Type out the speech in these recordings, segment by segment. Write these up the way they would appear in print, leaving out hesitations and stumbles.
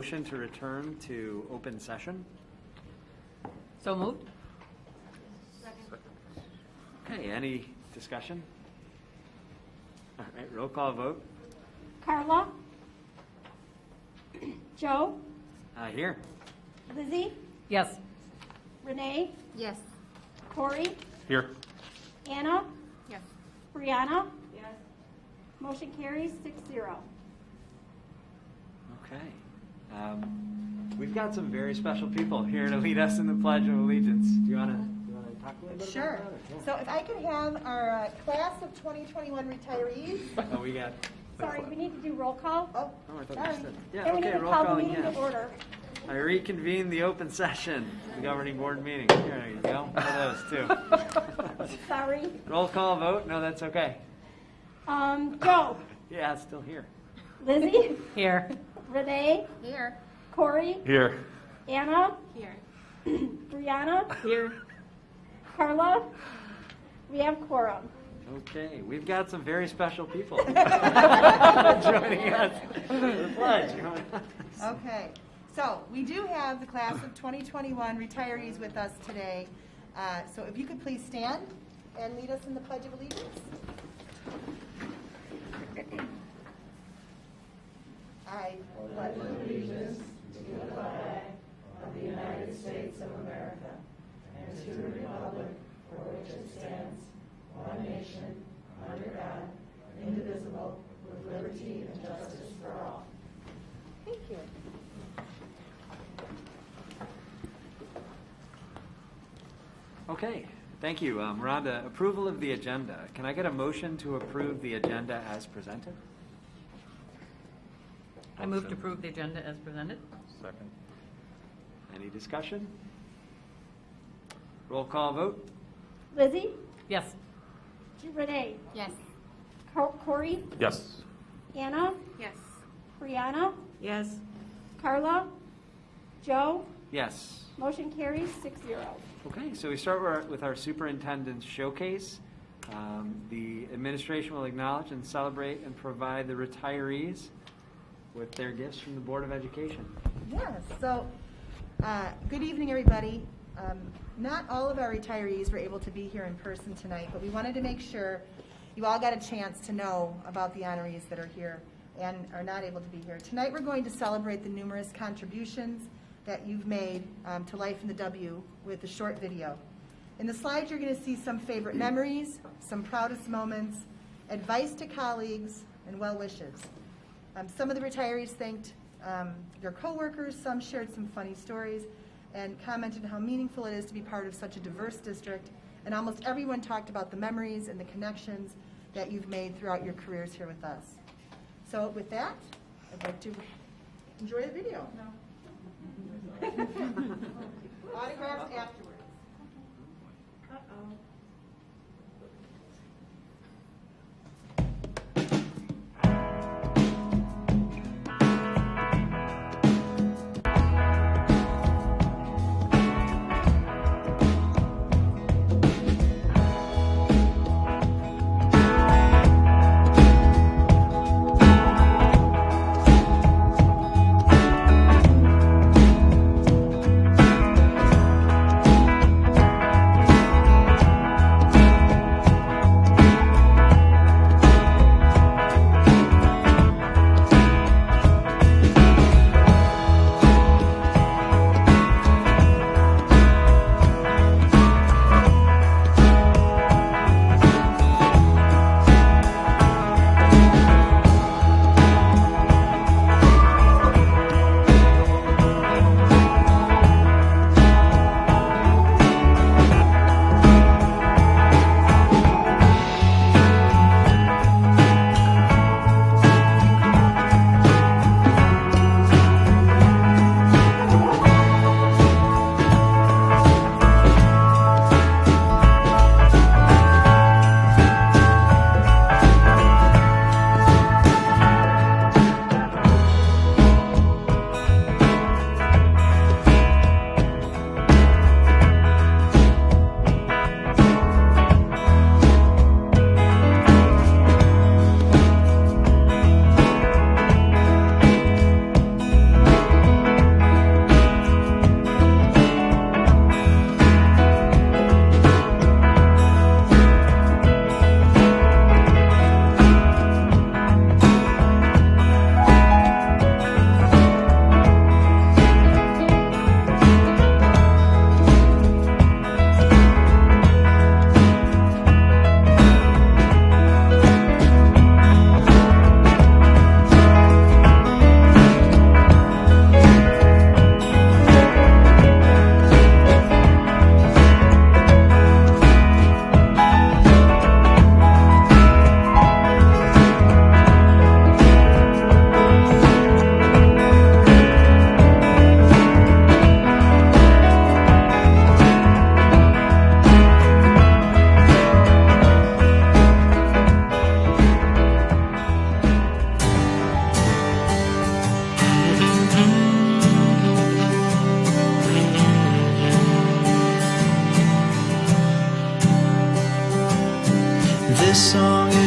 Motion to return to open session. So moved. Okay, any discussion? All right, roll call vote. Carla? Joe? Here. Lizzie? Yes. Renee? Yes. Corey? Here. Anna? Yes. Brianna? Yes. Motion carries 6-0. Okay. We've got some very special people here to lead us in the Pledge of Allegiance. Do you want to talk a little bit Sure. about that? So if I could have our class of 2021 retirees. Oh, we got. Sorry, we need to do roll call. Oh, Oh, I thought sorry. you said. Yeah, And we okay, need to roll call call the meeting again. to order. I reconvene the open session, the governing board meeting. There you go. One of those too. Sorry. Roll call vote? No, that's okay. Joe? Yeah, it's still here. Lizzie? Here. Renee? Here. Corey? Here. Anna? Here. Brianna? Here. Carla? We have quorum. Okay, we've got some very special people joining us for the pledge. Okay. So we do have the class of 2021 retirees with us today. So if you could please stand and lead us in the Pledge of Allegiance. I pledge allegiance to the flag of the United States of America and to the republic for which it stands, one nation, under God, indivisible, with liberty and justice for all. Thank you. Okay, thank you. We're on to approval of the agenda. Can I get a motion to approve the agenda as presented? I move to approve the agenda as presented. Second. Any discussion? Roll call vote? Lizzie? Yes. Renee? Yes. Corey? Yes. Anna? Yes. Brianna? Yes. Carla? Joe? Yes. Motion carries 6-0. Okay, so we start with our superintendent's showcase. The administration will acknowledge and celebrate and provide the retirees with their gifts from the Board of Education. Yes, so good evening, everybody. Not all of our retirees were able to be here in person tonight, but we wanted to make sure you all got a chance to know about the honorees that are here and are not able to be here. Tonight we're going to celebrate the numerous contributions that you've made to Life in the W with a short video. In the slides you're going to see some favorite memories, some proudest moments, advice to colleagues, and well wishes. Some of the retirees thanked their coworkers, some shared some funny stories, and commented how meaningful it is to be part of such a diverse district, and almost everyone talked about the memories and the connections that you've made throughout your careers here with us. So with that, I'd like to enjoy the video. Autographs afterwards.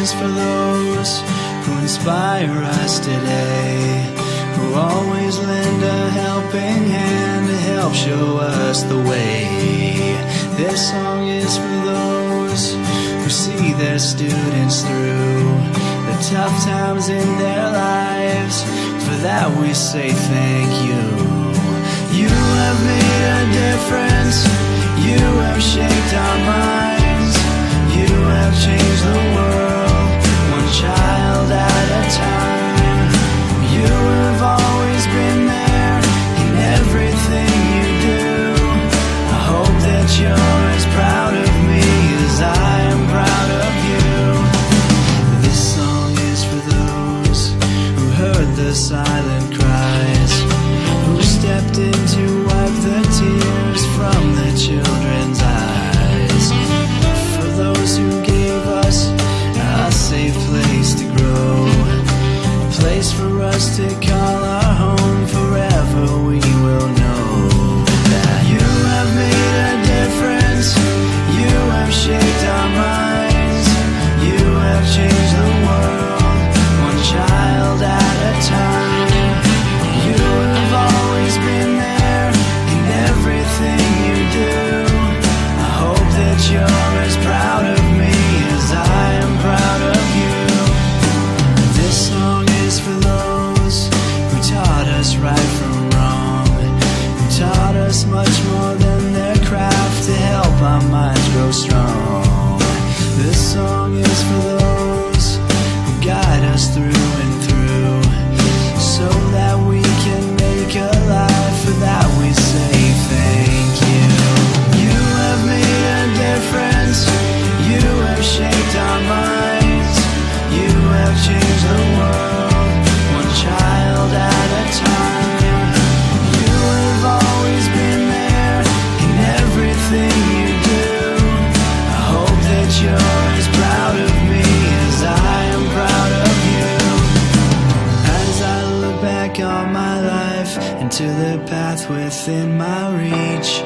is for those who inspire us today, who always lend a helping hand to help show us the way. This song is for those who see their students through the tough times in their lives. For that we say thank you. You have made a difference. You have shaped our minds. You have changed the world, one child at a time. You have always been there in everything you do. I hope that you're as proud of me as I am proud of you. This song is for those who heard the silent cries, who stepped in to wipe the tears from the children's eyes. For those who gave us a safe place to grow, a place for us to call our home. Forever we will know that you have made a difference. You have shaped our minds. You have changed the world, one child at a time. You have always been there in everything you do. I hope that you're as proud of me as I am proud of you. This song is for those who taught us right from wrong, who taught us much more than their craft to help our minds grow strong. This song is for those who guide us through and through, so that we can make a life. For that we say thank you. You have made a difference. You have shaped our minds. You have changed the world, one child at a time. You have always been there in everything you do. I hope that you're as proud of me as I am proud of you. As I look back on my life and to the path within my reach,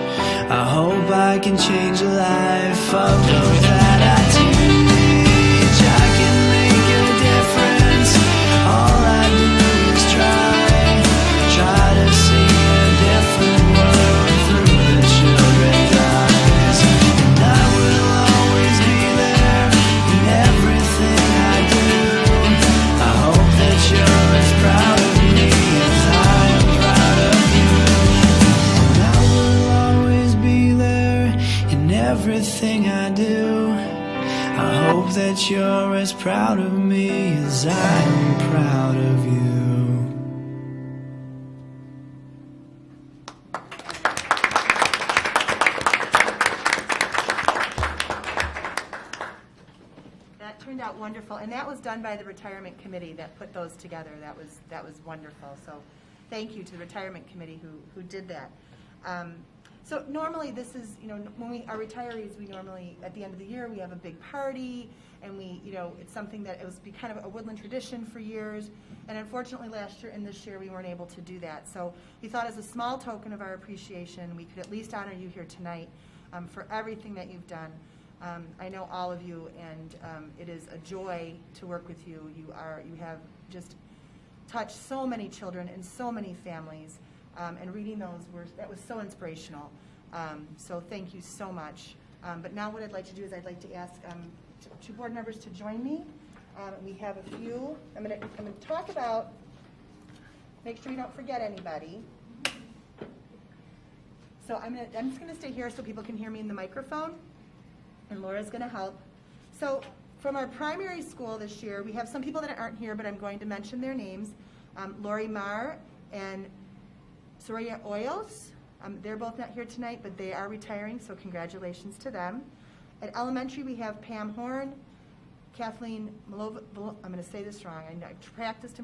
I hope I can change the life of those that I teach. I can make a difference. All I do is try to see a different world through the children's eyes. And I will always be there in everything I do. I hope that you're as proud of me as I am proud of you. And I will always be there in everything I do. I hope that you're as proud of me as I am proud of you. That turned out wonderful, and that was done by the retirement committee that put those together. That was wonderful. So, thank you to the retirement committee who did that. So normally this is, when we are retirees, we normally at the end of the year we have a big party, and we, it's something that it was kind of a Woodland tradition for years. And unfortunately, last year and this year we weren't able to do that. So we thought, as a small token of our appreciation, we could at least honor you here tonight for everything that you've done. I know all of you, and it is a joy to work with you. You have just touched so many children and so many families, and reading those that was so inspirational. So thank you so much. But now what I'd like to do is I'd like to ask two board members to join me. We have a few. I'm going to talk about. Make sure you don't forget anybody. So I'm just going to stay here so people can hear me in the microphone. And Laura's going to help. So from our primary school this year, we have some people that aren't here, but I'm going to mention their names. Lori Marr and Soraya Oyos. They're both not here tonight, but they are retiring, so congratulations to them. At elementary, we have Pam Horn, Kathleen I'm going to say this wrong. I practiced.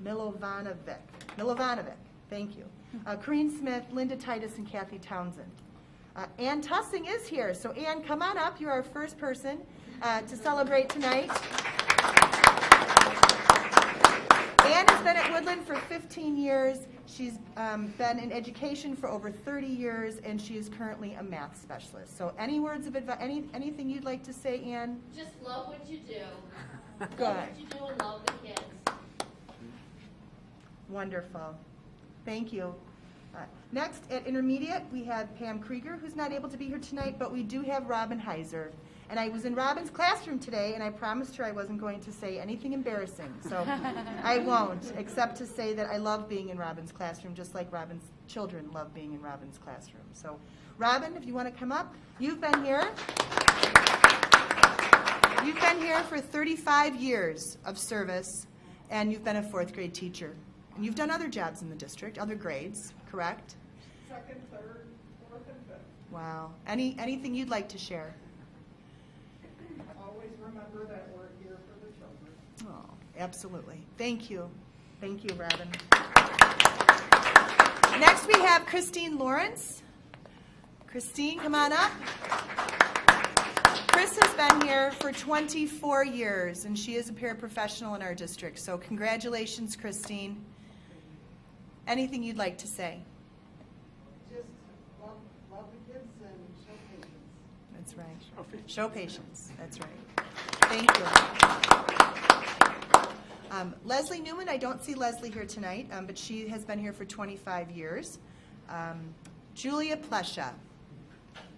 Milovanovic. Thank you. Corrine Smith, Linda Titus, and Kathy Townsend. Ann Tussing is here. So Ann, come on up. You're our first person to celebrate tonight. Ann has been at Woodland for 15 years. She's been in education for over 30 years, and she is currently a math specialist. So any words of advice, anything you'd like to say, Ann? Just love what you do. Good. Love what you do and love the kids. Wonderful. Thank you. Next, at intermediate, we have Pam Krieger, who's not able to be here tonight, but we do have Robin Heiser. And I was in Robin's classroom today, and I promised her I wasn't going to say anything embarrassing. So I won't, except to say that I love being in Robin's classroom, just like Robin's children love being in Robin's classroom. So, Robin, if you want to come up, you've been here. You've been here for 35 years of service, and you've been a fourth grade teacher. And you've done other jobs in the district, other grades, correct? Second, third, fourth, and fifth. Wow. Anything you'd like to share? Always remember that we're here for the children. Oh, absolutely. Thank you. Thank you, Robin. Next, we have Christine Lawrence. Christine, come on up. Chris has been here for 24 years, and she is a paraprofessional in our district. So congratulations, Christine. Anything you'd like to say? Just love the kids and show patience. That's right. Show patience. That's right. Thank you. Leslie Newman, I don't see Leslie here tonight, but she has been here for 25 years. Julia Plesha.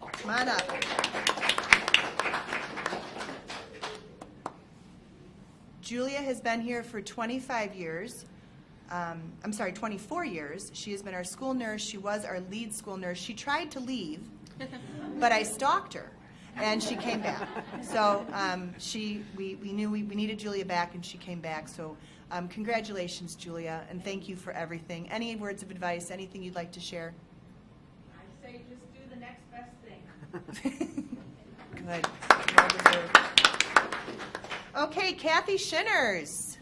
Come on up. Julia has been here for 25 years. 24 years. She has been our school nurse. She was our lead school nurse. She tried to leave, but I stalked her, and she came back. So we knew we needed Julia back, and she came back. So congratulations, Julia, and thank you for everything. Any words of advice, anything you'd like to share? I say just do the next best thing. Good. Well deserved. Okay, Kathy Shinners.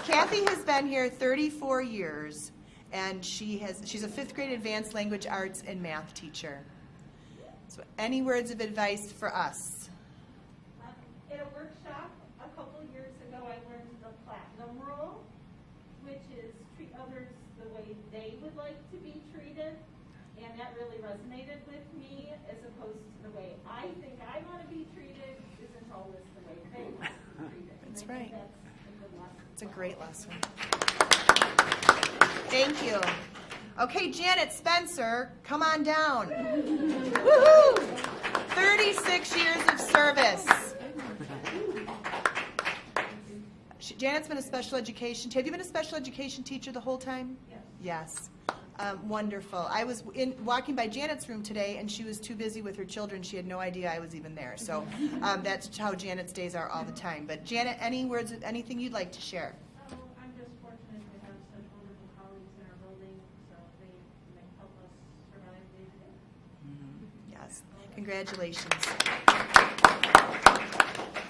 Kathy has been here 34 years, and she's a fifth grade advanced language arts and math teacher. So any words of advice for us? At a workshop a couple years ago, I learned the platinum rule, which is treat others the way they would like to be treated, and that really resonated with me, as opposed to the way I think I want to be treated isn't always the way they want to be treated. That's And I think right. that's a good lesson. It's a great lesson. Thank you. Okay, Janet Spencer, come on down. Woohoo! 36 years of service. Janet's been a special education. Have you been a special education teacher the whole time? Yes. Wonderful. I was walking by Janet's room today, and she was too busy with her children. She had no idea I was even there. So that's how Janet's days are all the time. But Janet, any words, anything you'd like to share? Oh, I'm just fortunate to have such wonderful colleagues in our building, so they help us survive day to day. Yes. Congratulations.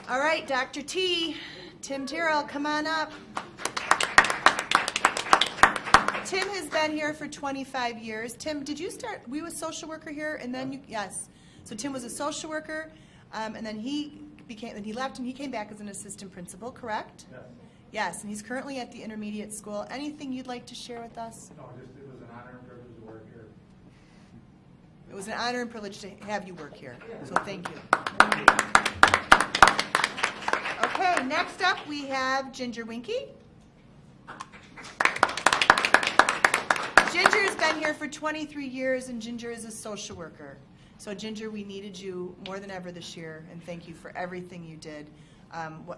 All right, Dr. T. Tim Terrell, come on up. Tim has been here for 25 years. Tim, did you start, were you a social worker here, and then you, yes. So Tim was a social worker, and then he left and he came back as an assistant principal, correct? Yes. Yes, and he's currently at the intermediate school. Anything you'd like to share with us? No, just it was an honor and privilege to work here. It was an honor and privilege to have you work here, so thank you. Okay, next up we have Ginger Winky. Ginger has been here for 23 years, and Ginger is a social worker. So Ginger, we needed you more than ever this year, and thank you for everything you did.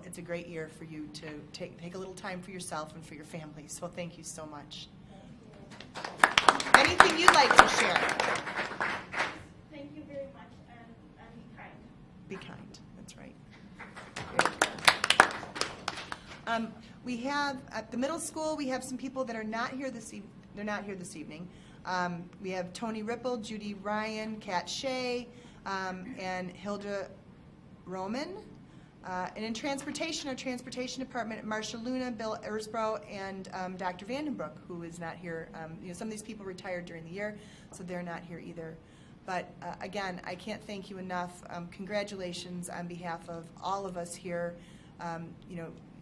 It's a great year for you to take a little time for yourself and for your family, so thank you so much. Anything you'd like to share? Thank you very much, and be kind. Be kind, that's right. Very good. We have, at the middle school, we have some people that are not here this evening. They're not here this evening. We have Tony Ripple, Judy Ryan, Kat Shea, and Hilda Roman. And in transportation, our transportation department, Marsha Luna, Bill Ersbro, and Dr. Vandenbroek, who is not here. Some of these people retired during the year, so they're not here either. But again, I can't thank you enough. Congratulations on behalf of all of us here.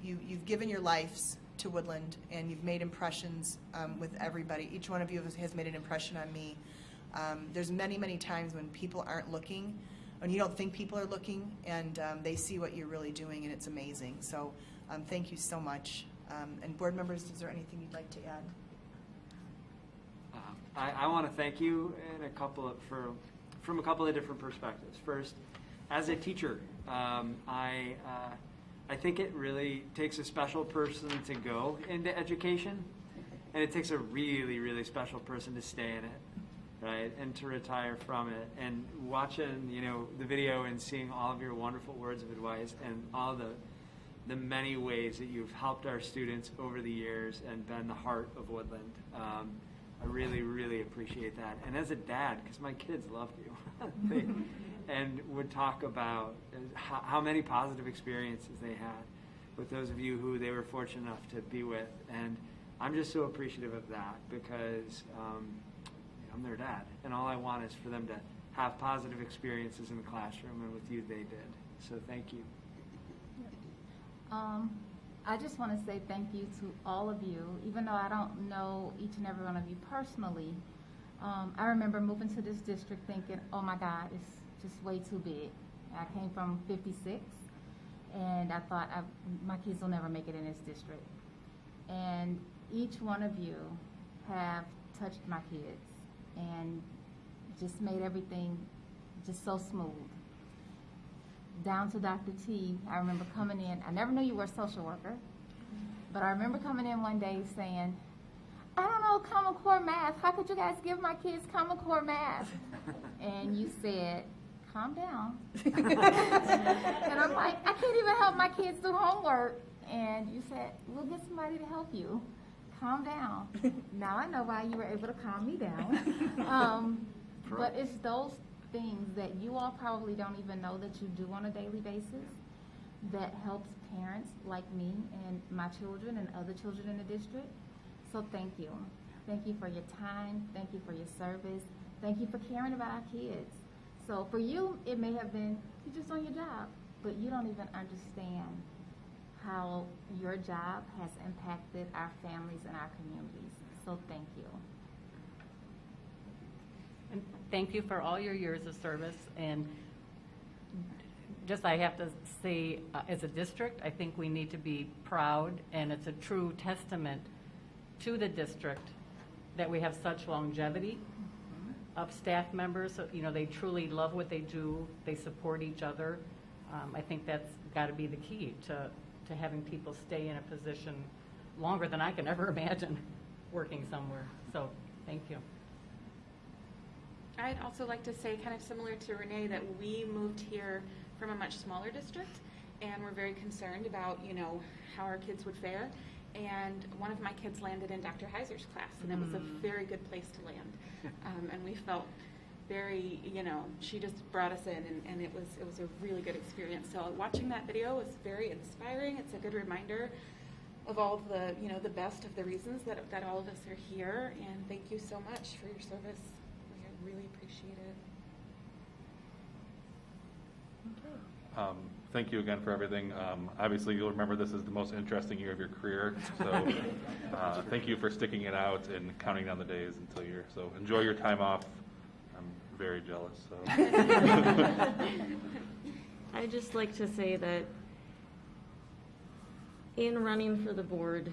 you've given your lives to Woodland, and you've made impressions with everybody. Each one of you has made an impression on me. There's many, many times when people aren't looking, when you don't think people are looking, and they see what you're really doing, and it's amazing. So thank you so much. And board members, is there anything you'd like to add? I want to thank you in from a couple of different perspectives. First, as a teacher, I think it really takes a special person to go into education, and it takes a really, really special person to stay in it, right, and to retire from it. And watching, the video and seeing all of your wonderful words of advice and all the many ways that you've helped our students over the years and been the heart of Woodland. I really, really appreciate that. And as a dad, because my kids loved you, and would talk about how many positive experiences they had with those of you who they were fortunate enough to be with. And I'm just so appreciative of that because I'm their dad. And all I want is for them to have positive experiences in the classroom, and with you they did. So thank you. I just want to say thank you to all of you, even though I don't know each and every one of you personally. I remember moving to this district thinking, oh my God, it's just way too big. I came from 56, and I thought my kids will never make it in this district. And each one of you have touched my kids and just made everything just so smooth. Down to Dr. T, I remember coming in, I never knew you were a social worker, but I remember coming in one day saying, I don't know Common Core math, how could you guys give my kids Common Core math? And you said, calm down. And I'm like, I can't even help my kids do homework. And you said, we'll get somebody to help you. Calm down. Now I know why you were able to calm me down. But it's those things that you all probably don't even know that you do on a daily basis that helps parents like me and my children and other children in the district. So thank you. Thank you for your time. Thank you for your service. Thank you for caring about our kids. So for you, it may have been, you're just on your job, but you don't even understand how your job has impacted our families and our communities. So thank you. And thank you for all your years of service. And just I have to say, as a district, I think we need to be proud, and it's a true testament to the district that we have such longevity of staff members. So, they truly love what they do. They support each other. I think that's got to be the key to having people stay in a position longer than I can ever imagine working somewhere. So thank you. I'd also like to say, kind of similar to Renee, that we moved here from a much smaller district, and we're very concerned about, how our kids would fare. And one of my kids landed in Dr. Heiser's class, and it was a very good place to land. And we felt very, she just brought us in, and it was a really good experience. So watching that video was very inspiring. It's a good reminder of all the, the best of the reasons that all of us are here. And thank you so much for your service. We really appreciate it. Thank you again for everything. Obviously, you'll remember this is the most interesting year of your career. So thank you for sticking it out and counting down the days until you're. So enjoy your time off. I'm very jealous. So. I'd just like to say that in running for the board,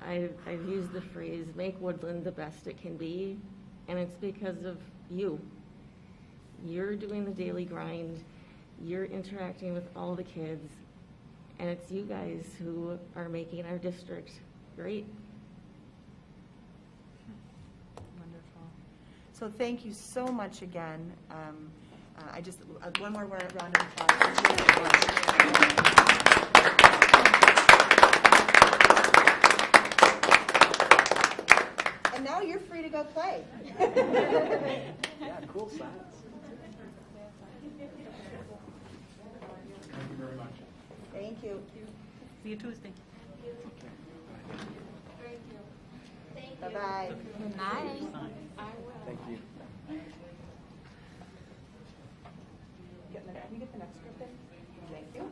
I've used the phrase, make Woodland the best it can be, and it's because of you. You're doing the daily grind. You're interacting with all the kids, and it's you guys who are making our district great. Wonderful. So thank you so much again. I just one more round of applause. And now you're free to go play. Yeah, cool science. Thank you very much. Thank you. See you Tuesday. Thank you. Thank you. Bye-bye. Good night. Thank you. Can you get the next group in? Thank you.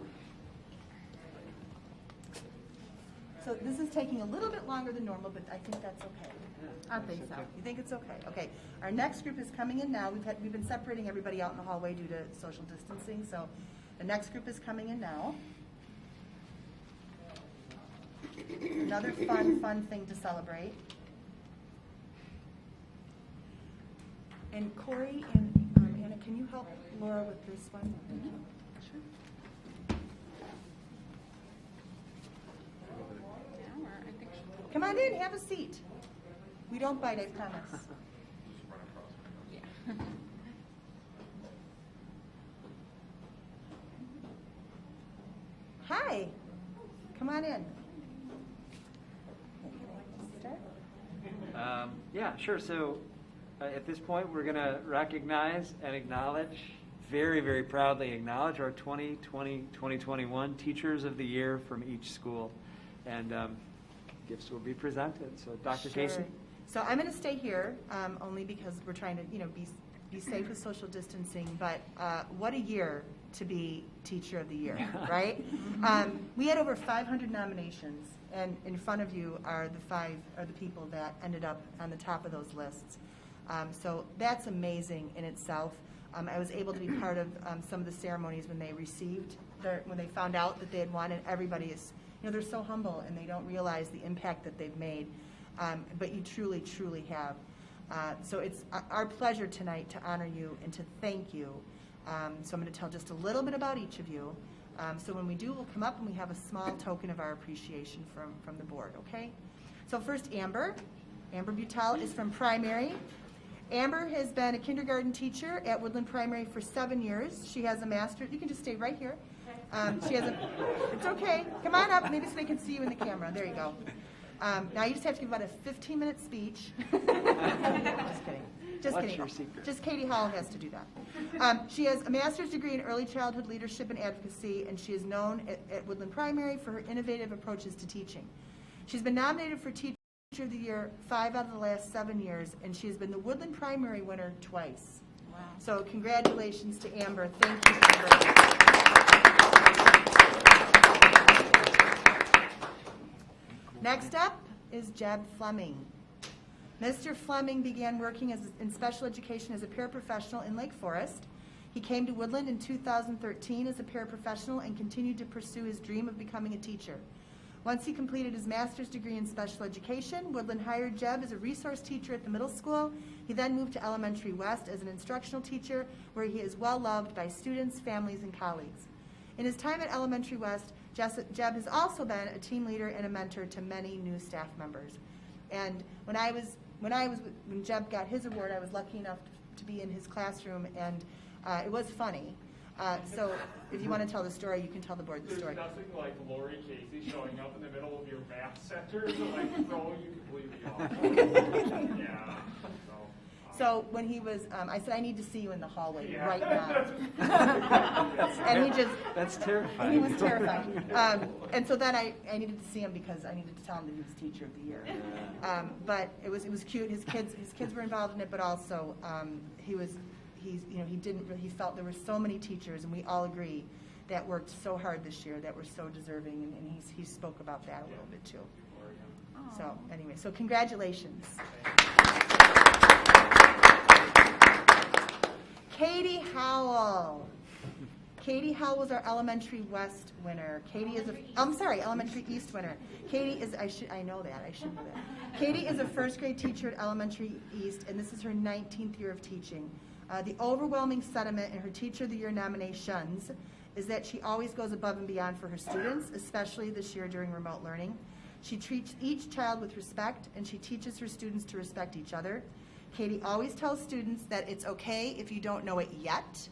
So this is taking a little bit longer than normal, but I think that's okay. I think so. You think it's okay? Okay. Our next group is coming in now. We've been separating everybody out in the hallway due to social distancing, so the next group is coming in now. Another fun thing to celebrate. And Corey and Anna, can you help Laura with this one? Thank you. Sure. Come on in, have a seat. We don't bite, I promise. Hi, come on in. Yeah, sure. So at this point, we're going to recognize and acknowledge, very, very proudly acknowledge our 2020-2021 Teachers of the Year from each school. And gifts will be presented. So Dr. Sure. Casey? So I'm going to stay here only because we're trying to, be safe with social distancing. But what a year to be Teacher of the Year, right? We had over 500 nominations, and in front of you are the people that ended up on the top of those lists. So that's amazing in itself. I was able to be part of some of the ceremonies when they when they found out that they had won, and everybody is, they're so humble and they don't realize the impact that they've made. But you truly, truly have. So it's our pleasure tonight to honor you and to thank you. So I'm going to tell just a little bit about each of you. So when we do, we'll come up and we have a small token of our appreciation from the board, okay? So first, Amber. Amber Butel is from primary. Amber has been a kindergarten teacher at Woodland Primary for 7 years. She has a master's. You can just stay right here. It's okay. Come on up, maybe so they can see you in the camera. There you go. Now you just have to give about a 15-minute speech. Just kidding. Just What's kidding. your secret? Just Katie Howell has to do that. She has a master's degree in early childhood leadership and advocacy, and she is known at Woodland Primary for her innovative approaches to teaching. She's been nominated for Teacher of the Year 5 out of the last 7 years, and she has been the Woodland Primary winner twice. Wow. So congratulations to Amber. Thank you, Amber. Next up is Jeb Fleming. Mr. Fleming began working in special education as a paraprofessional in Lake Forest. He came to Woodland in 2013 as a paraprofessional and continued to pursue his dream of becoming a teacher. Once he completed his master's degree in special education, Woodland hired Jeb as a resource teacher at the middle school. He then moved to Elementary West as an instructional teacher, where he is well loved by students, families, and colleagues. In his time at Elementary West, Jeb has also been a team leader and a mentor to many new staff members. And when Jeb got his award, I was lucky enough to be in his classroom, and it was funny. So if you want to tell the story, you can tell the board the story. There's nothing like Lori Casey showing up in the middle of your math center to like throw you completely off. Yeah. So when he was, I said, I need to see you in the hallway right now. And he just, that's terrifying. he was terrified. And so then I needed to see him because I needed to tell him that he was Teacher of the Year. But it was cute. His kids were involved in it, but also he felt there were so many teachers, and we all agree, that worked so hard this year, that were so deserving, and he spoke about that a little bit too. So anyway, so congratulations. Katie Howell. Katie Howell was our Elementary West winner. Elementary East winner. Katie is, I should know that. Katie is a first grade teacher at Elementary East, and this is her 19th year of teaching. The overwhelming sentiment in her Teacher of the Year nominations is that she always goes above and beyond for her students, especially this year during remote learning. She treats each child with respect, and she teaches her students to respect each other. Katie always tells students that it's okay if you don't know it yet,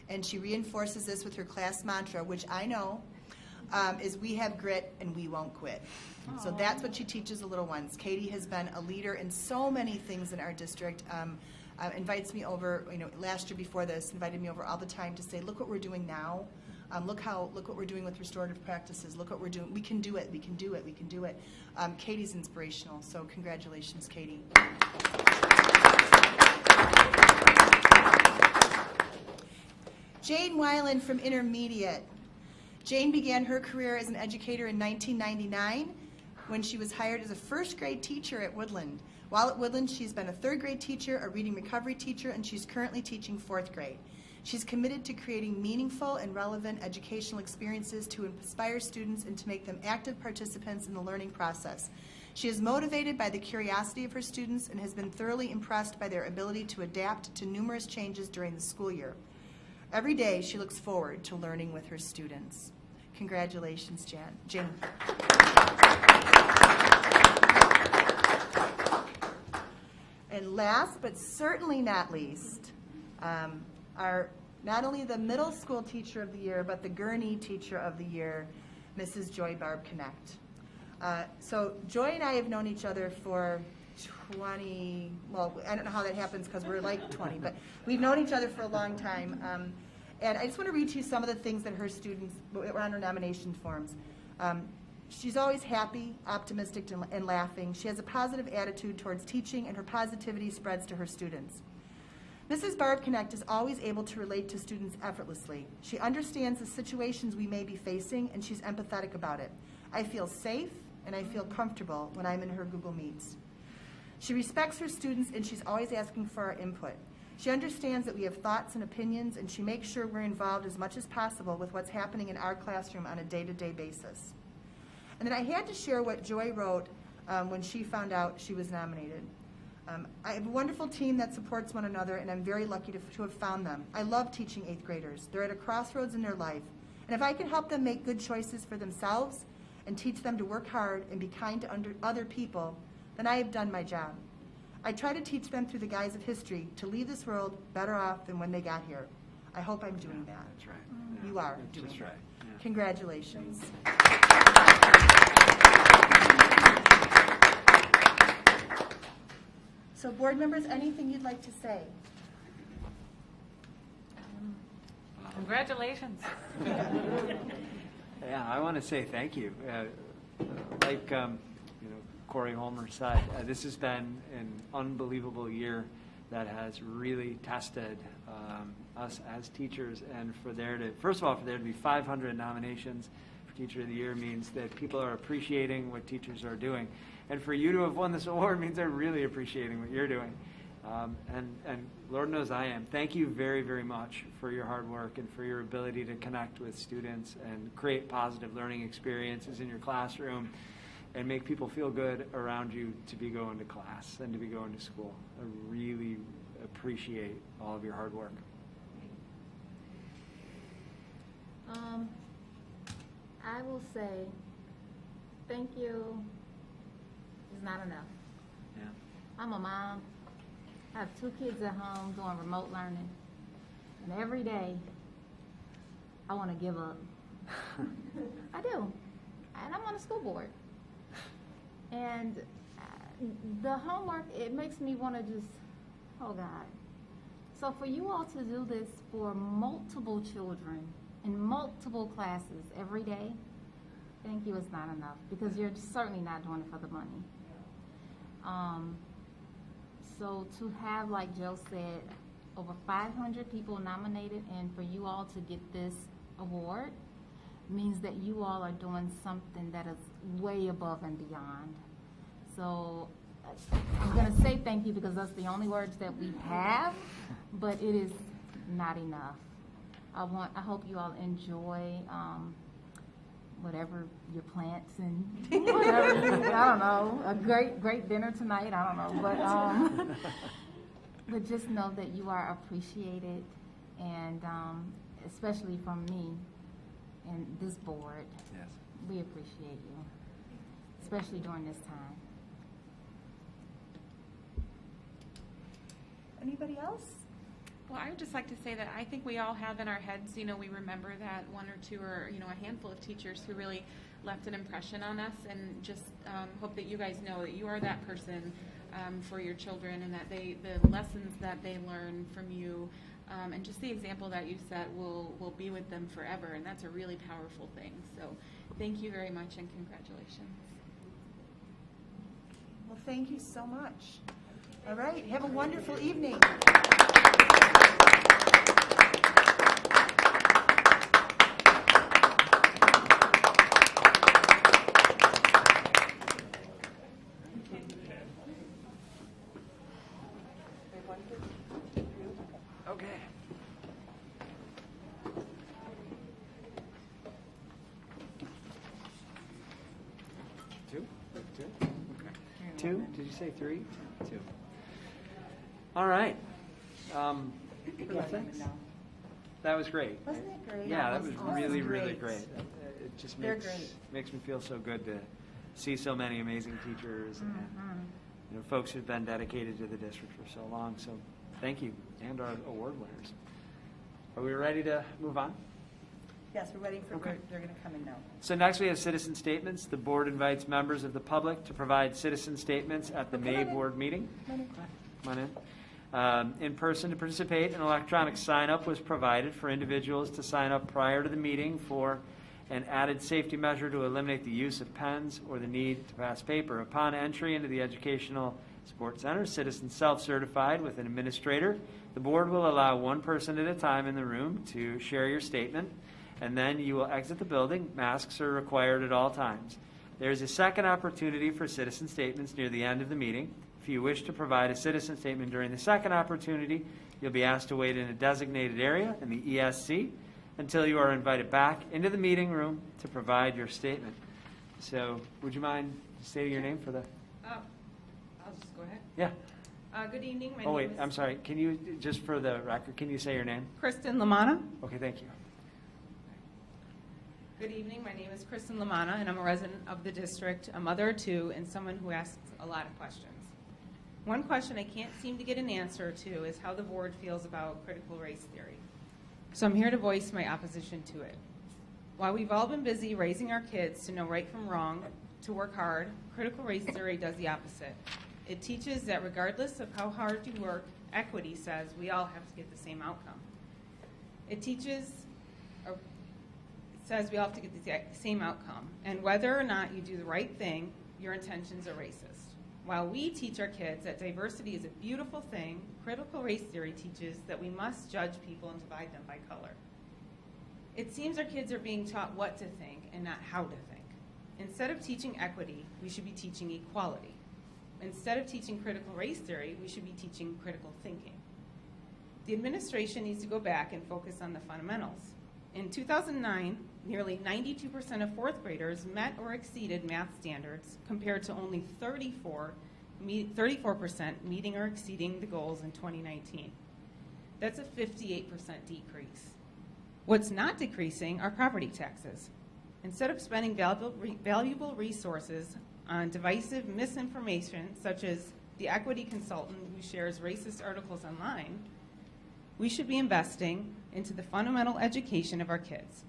and she reinforces this with her class mantra, which I know is we have grit and we won't quit. So that's what she teaches the little ones. Katie has been a leader in so many things in our district. Invites me over, last year before this, invited me over all the time to say, look what we're doing now. Look what we're doing with restorative practices. Look what we're doing. We can do it. We can do it. We can do it. Katie's inspirational. So congratulations, Katie. Jane Weiland from Intermediate. Jane began her career as an educator in 1999. when she was hired as a first grade teacher at Woodland. While at Woodland, she's been a third grade teacher, a reading recovery teacher, and she's currently teaching fourth grade. She's committed to creating meaningful and relevant educational experiences to inspire students and to make them active participants in the learning process. She is motivated by the curiosity of her students and has been thoroughly impressed by their ability to adapt to numerous changes during the school year. Every day, she looks forward to learning with her students. Congratulations, Jane. And last but certainly not least, our not only the middle school teacher of the year, but the Gurney teacher of the year, Mrs. Joy Barb Connect. So Joy and I have known each other for 20, well, I don't know how that happens because we're like 20, but we've known each other for a long time. And I just want to read to you some of the things that her students were on her nomination forms. She's always happy, optimistic, and laughing. She has a positive attitude towards teaching, and her positivity spreads to her students. Mrs. Barb Connect is always able to relate to students effortlessly. She understands the situations we may be facing, and she's empathetic about it. I feel safe, and I feel comfortable when I'm in her Google Meets. She respects her students, and she's always asking for our input. She understands that we have thoughts and opinions, and she makes sure we're involved as much as possible with what's happening in our classroom on a day-to-day basis. And then I had to share what Joy wrote when she found out she was nominated. I have a wonderful team that supports one another, and I'm very lucky to have found them. I love teaching 8th graders. They're at a crossroads in their life. And if I can help them make good choices for themselves and teach them to work hard and be kind to other people, then I have done my job. I try to teach them through the guise of history to leave this world better off than when they got here. I hope I'm doing that. That's right. You are That's doing just that. right. Yeah. Congratulations. So board members, anything you'd like to say? Congratulations. Yeah, I want to say thank you. Like Corey Holmer said, this has been an unbelievable year that has really tested us as teachers. And first of all, for there to be 500 nominations for Teacher of the Year means that people are appreciating what teachers are doing. And for you to have won this award means they're really appreciating what you're doing. And Lord knows I am. Thank you very, very much for your hard work and for your ability to connect with students and create positive learning experiences in your classroom and make people feel good around you to be going to class and to be going to school. I really appreciate all of your hard work. I will say thank you is not enough. Yeah. I'm a mom. I have 2 kids at home doing remote learning. And every day, I want to give up. I do. And I'm on the school board. And the homework, it makes me want to just, oh God. So for you all to do this for multiple children in multiple classes every day, thank you is not enough because you're certainly not doing it for the money. So to have, like Joe said, over 500 people nominated and for you all to get this award means that you all are doing something that is way above and beyond. So I'm going to say thank you because that's the only words that we have, but it is not enough. I hope you all enjoy whatever your plants and whatever I don't know, a great dinner tonight, I don't know, but just know that you are appreciated, and especially from me and this board. Yes. We appreciate you, especially during this time. Anybody else? Well, I would just like to say that I think we all have in our heads, we remember that 1 or 2 or, a handful of teachers who really left an impression on us, and just hope that you guys know that you are that person for your children, and that the lessons that they learn from you, and just the example that you set will be with them forever, and that's a really powerful thing. So thank you very much, and congratulations. Well, thank you so much. All right, have a wonderful evening. Okay. Two? Two? Okay. Two? Did you say three? Two. All right. Thanks. That was great. Wasn't it great? Yeah, that was Awesome. really, really Great. great. It just They're makes, great. makes me feel so good to see so many amazing teachers and folks who've been dedicated to the district for so long. So thank you, and our award winners. Are we ready to move on? Yes, we're waiting for, Okay. they're going to come in now. So next we have citizen statements. The board invites members of the public to provide citizen statements at the May board meeting. Come on in. In person to participate, an electronic sign-up was provided for individuals to sign up prior to the meeting for an added safety measure to eliminate the use of pens or the need to pass paper. Upon entry into the Educational Support Center, citizens self-certified with an administrator. The board will allow one person at a time in the room to share your statement, and then you will exit the building. Masks are required at all times. There is a second opportunity for citizen statements near the end of the meeting. If you wish to provide a citizen statement during the second opportunity, you'll be asked to wait in a designated area in the ESC until you are invited back into the meeting room to provide your statement. So would you mind stating your name for the... I'll just go ahead. Yeah. Good evening. My Oh, name wait, is I'm sorry. Can you, just for the record, can you say your name? Kristen Lamana. Okay, thank you. Good evening. My name is Kristen Lamana, and I'm a resident of the district, a mother of two, and someone who asks a lot of questions. One question I can't seem to get an answer to is how the board feels about critical race theory. So I'm here to voice my opposition to it. While we've all been busy raising our kids to know right from wrong, to work hard, critical race theory does the opposite. It teaches that regardless of how hard you work, equity says we all have to get the same outcome. It says we all have to get the same outcome, and whether or not you do the right thing, your intentions are racist. While we teach our kids that diversity is a beautiful thing, critical race theory teaches that we must judge people and divide them by color. It seems our kids are being taught what to think and not how to think. Instead of teaching equity, we should be teaching equality. Instead of teaching critical race theory, we should be teaching critical thinking. The administration needs to go back and focus on the fundamentals. In 2009, nearly 92% of fourth graders met or exceeded math standards, compared to only 34% meeting or exceeding the goals in 2019. That's a 58% decrease. What's not decreasing are property taxes. Instead of spending valuable resources on divisive misinformation, such as the equity consultant who shares racist articles online, we should be investing into the fundamental education of our kids.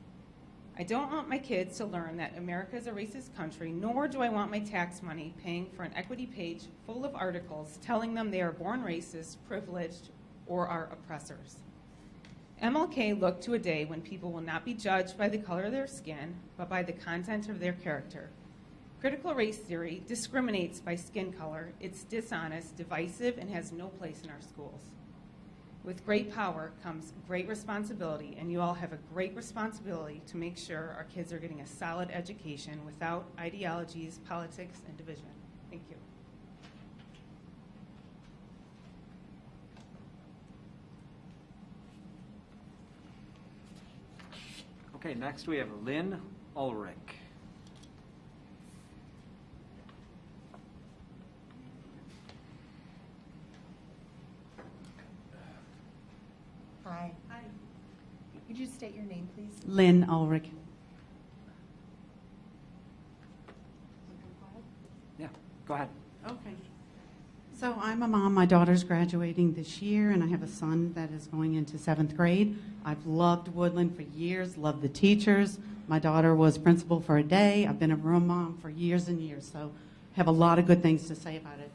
I don't want my kids to learn that America is a racist country, nor do I want my tax money paying for an equity page full of articles telling them they are born racist, privileged, or are oppressors. MLK looked to a day when people will not be judged by the color of their skin, but by the content of their character. Critical race theory discriminates by skin color. It's dishonest, divisive, and has no place in our schools. With great power comes great responsibility, and you all have a great responsibility to make sure our kids are getting a solid education without ideologies, politics, and division. Thank you. Okay, next we have Lynn Ulrich. Hi. Hi. Could you state your name, please? Lynn Ulrich. Yeah, go ahead. Okay. So I'm a mom. My daughter's graduating this year, and I have a son that is going into 7th grade. I've loved Woodland for years, loved the teachers. My daughter was principal for a day. I've been a room mom for years and years, so have a lot of good things to say about it.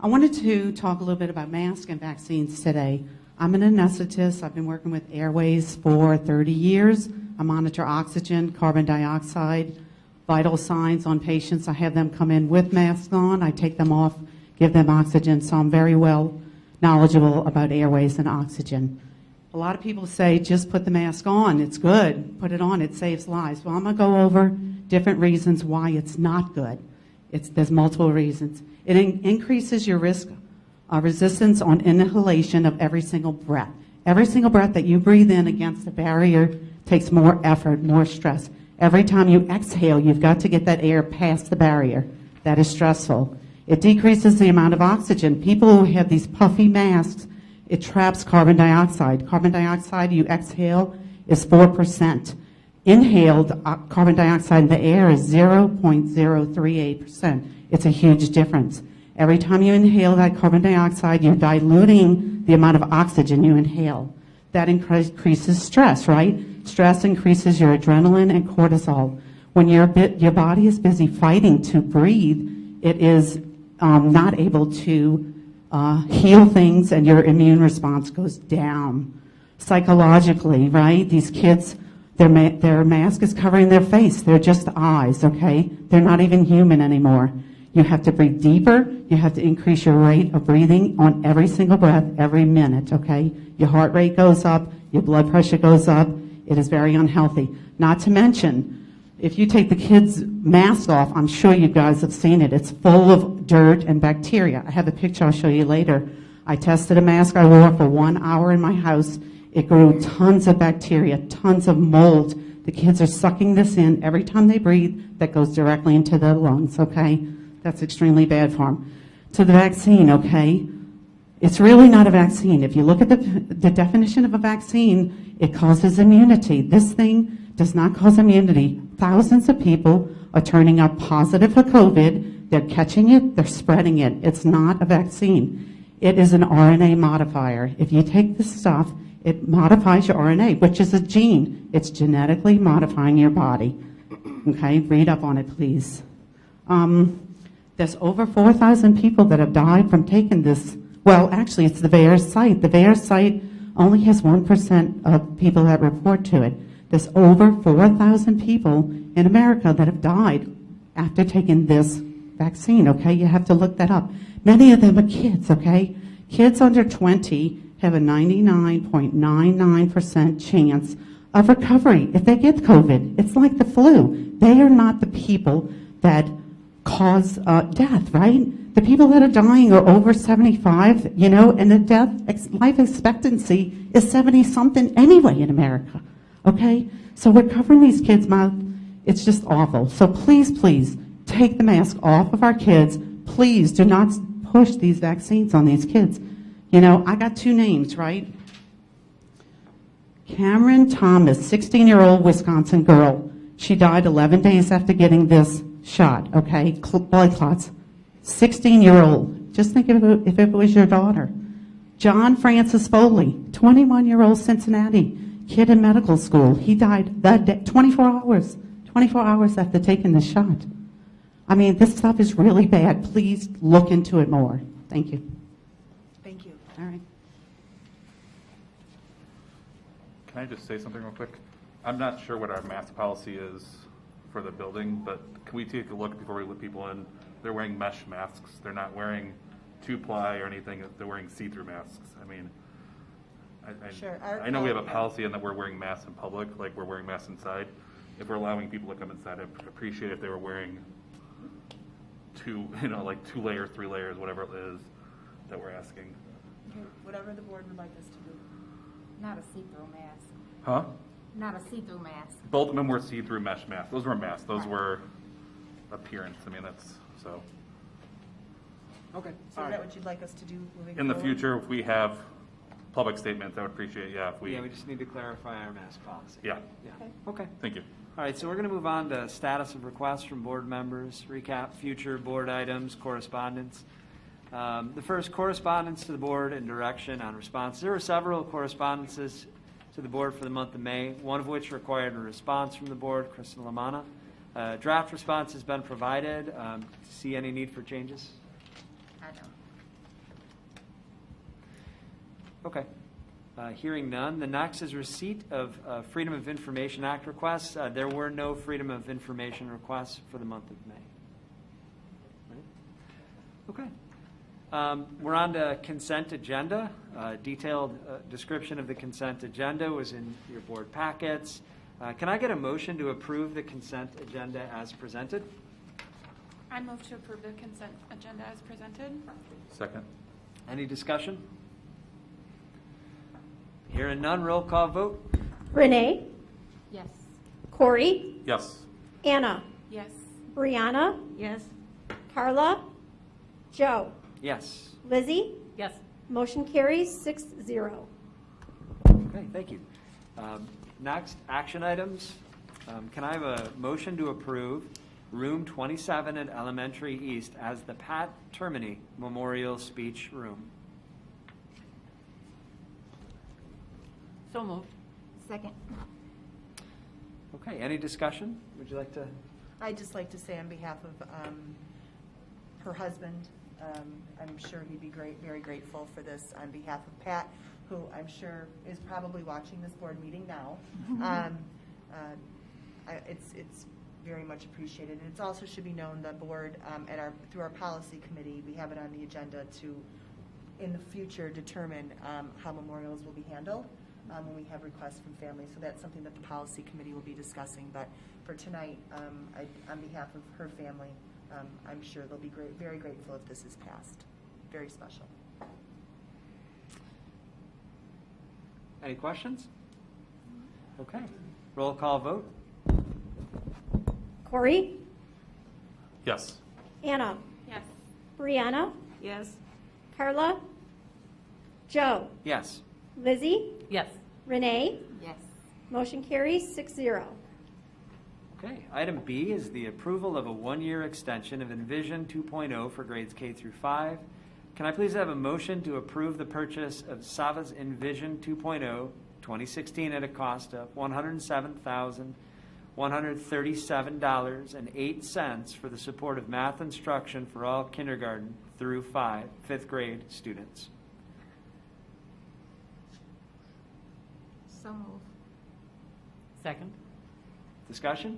I wanted to talk a little bit about masks and vaccines today. I'm an anesthetist. I've been working with airways for 30 years. I monitor oxygen, carbon dioxide, vital signs on patients. I have them come in with masks on. I take them off, give them oxygen, so I'm very well knowledgeable about airways and oxygen. A lot of people say, just put the mask on. It's good. Put it on. It saves lives. Well, I'm going to go over different reasons why it's not good. There's multiple reasons. It increases your risk resistance on inhalation of every single breath. Every single breath that you breathe in against the barrier takes more effort, more stress. Every time you exhale, you've got to get that air past the barrier. That is stressful. It decreases the amount of oxygen. People who have these puffy masks, it traps carbon dioxide. Carbon dioxide you exhale is 4%. Inhaled carbon dioxide in the air is 0.038%. It's a huge difference. Every time you inhale that carbon dioxide, you're diluting the amount of oxygen you inhale. That increases stress, right? Stress increases your adrenaline and cortisol. When your body is busy fighting to breathe, it is not able to heal things, and your immune response goes down. Psychologically, right? These kids, their mask is covering their face. They're just eyes, okay? They're not even human anymore. You have to breathe deeper. You have to increase your rate of breathing on every single breath, every minute, okay? Your heart rate goes up. Your blood pressure goes up. It is very unhealthy. Not to mention, if you take the kids' mask off, I'm sure you guys have seen it. It's full of dirt and bacteria. I have a picture I'll show you later. I tested a mask I wore for 1 hour in my house. It grew tons of bacteria, tons of mold. The kids are sucking this in every time they breathe. That goes directly into their lungs, okay? That's extremely bad for them. To the vaccine, okay? It's really not a vaccine. If you look at the definition of a vaccine, it causes immunity. This thing does not cause immunity. Thousands of people are turning up positive for COVID. They're catching it. They're spreading it. It's not a vaccine. It is an RNA modifier. If you take this stuff, it modifies your RNA, which is a gene. It's genetically modifying your body. Okay, read up on it, please. There's over 4,000 people that have died from taking this. Well, actually, it's the VAERS site. The VAERS site only has 1% of people that report to it. There's over 4,000 people in America that have died after taking this vaccine, okay? You have to look that up. Many of them are kids, okay? Kids under 20 have a 99.99% chance of recovery if they get COVID. It's like the flu. They are not the people that cause death, right? The people that are dying are over 75, you know, and the life expectancy is 70-something anyway in America, okay? So we're covering these kids' mouth. It's just awful. So please, please, take the mask off of our kids. Please do not push these vaccines on these kids. You know, I got 2 names, right? Cameron Thomas, 16-year-old Wisconsin girl. She died 11 days after getting this shot, okay? Blood clots. 16-year-old. Just think if it was your daughter. John Francis Foley, 21-year-old Cincinnati kid in medical school. He died that day, 24 hours after taking the shot. I mean, this stuff is really bad. Please look into it more. Thank you. Thank you. All right. Can I just say something real quick? I'm not sure what our mask policy is for the building, but can we take a look before we let people in? They're wearing mesh masks. They're not wearing 2-ply or anything. They're wearing see-through masks. I mean, Sure. I know we have a policy in that we're wearing masks in public, like we're wearing masks inside. If we're allowing people to come inside, I'd appreciate if they were wearing 2 layers, 3 layers, whatever it is that we're asking. Okay, whatever the board would like us to do. Not a see-through mask. Huh? Not a see-through mask. Both of them were see-through mesh masks. Those were masks. Those were appearance. I mean, that's so. Okay. So is that what you'd like us to do moving In the forward? future, if we have public statements, I would appreciate, if we. Yeah, we just need to clarify our mask policy. Yeah. Okay. Thank you. All right, so we're going to move on to status of requests from board members, recap future board items, correspondence. The first, correspondence to the board and direction on response. There were several correspondences to the board for the month of May, one of which required a response from the board, Kristen Lamanna. Draft response has been provided. See any need for changes? I don't. Okay. Hearing none. The next is receipt of Freedom of Information Act requests. There were no Freedom of Information requests for the month of May. Right? Okay. We're on to consent agenda. Detailed description of the consent agenda was in your board packets. Can I get a motion to approve the consent agenda as presented? I move to approve the consent agenda as presented. Second. Any discussion? Hearing none, roll call vote. Renee, Yes. Corey, Yes. Anna, Yes. Brianna, Yes. Carla, Joe, Yes. Lizzie. Yes. Motion carries 6-0. Okay, thank you. Next, action items. Can I have a motion to approve room 27 at Elementary East as the Pat Termini Memorial Speech Room? So moved. Second. Okay, any discussion? Would you like to? I'd just like to say on behalf of her husband, I'm sure he'd be very grateful for this. On behalf of Pat, who I'm sure is probably watching this board meeting now, it's very much appreciated. And it also should be known the board through our policy committee, we have it on the agenda to, in the future, determine how memorials will be handled when we have requests from families. So that's something that the policy committee will be discussing. But for tonight, on behalf of her family, I'm sure they'll be very grateful if this is passed. Very special. Any questions? Okay, roll call vote. Corey, Yes. Anna, Yes. Brianna, Yes. Carla, Joe, Yes. Lizzie, Yes. Renee. Yes. Motion carries 6-0. Okay, item B is the approval of a one-year extension of Envision 2.0 for grades K through 5. Can I please have a motion to approve the purchase of Sava's Envision 2.0 2016 at a cost of $107,137.08 for the support of math instruction for all kindergarten through 5th grade students? So moved. Second. Discussion?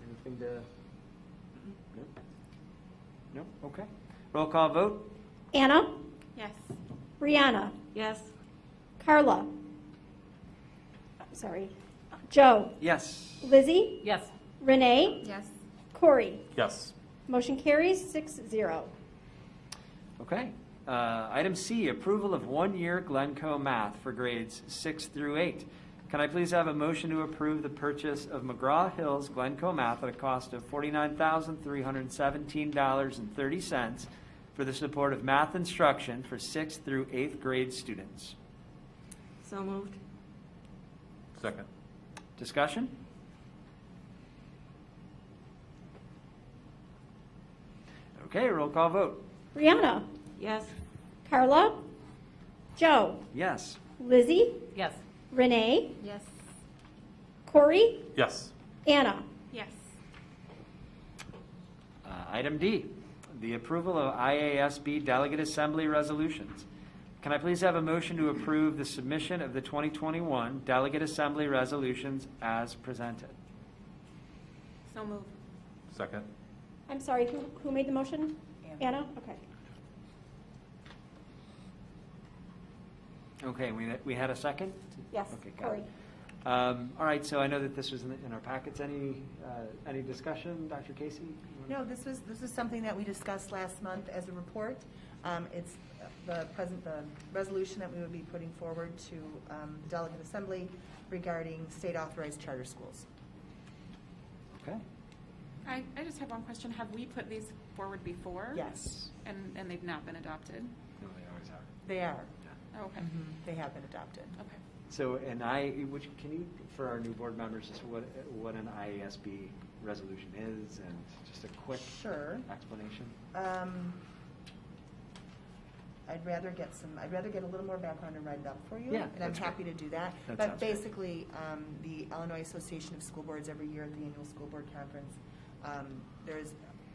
Anything to? No? No? Okay. Roll call vote? Anna, Yes. Brianna, Yes. Carla, Joe, Yes. Lizzie, Yes. Renee, Yes. Corey. Yes. Motion carries 6-0. Okay. Item C, approval of one-year Glencoe math for grades 6 through 8. Can I please have a motion to approve the purchase of McGraw-Hill's Glencoe math at a cost of $49,317.30 for the support of math instruction for 6th through 8th grade students? So moved. Second. Discussion? Okay, roll call vote. Brianna, Yes. Carla, Joe, Yes. Lizzie, Yes. Renee, Yes. Corey, Yes. Anna. Yes. Item D, the approval of IASB delegate assembly resolutions. Can I please have a motion to approve the submission of the 2021 delegate assembly resolutions as presented? So moved. Second. I'm sorry, who made the motion? Anna? Okay. Okay, we had a second? Yes, Okay, got Corey. it. All right, so I know that this was in our packets. Any discussion, Dr. Casey? No, this was something that we discussed last month as a report. It's the resolution that we would be putting forward to the delegate assembly regarding state authorized charter schools. Okay. I just have one question. Have we put these forward before? Yes. And they've not been adopted? No, they always are. They are. Oh, okay. They have been adopted. Okay. So, can you, for our new board members, just what an IASB resolution is and just a quick explanation? I'd rather get a little more background and write it up for you. Yeah, And I'm that's happy great. to do that. That But sounds great. basically, the Illinois Association of School Boards every year at the annual school board conference,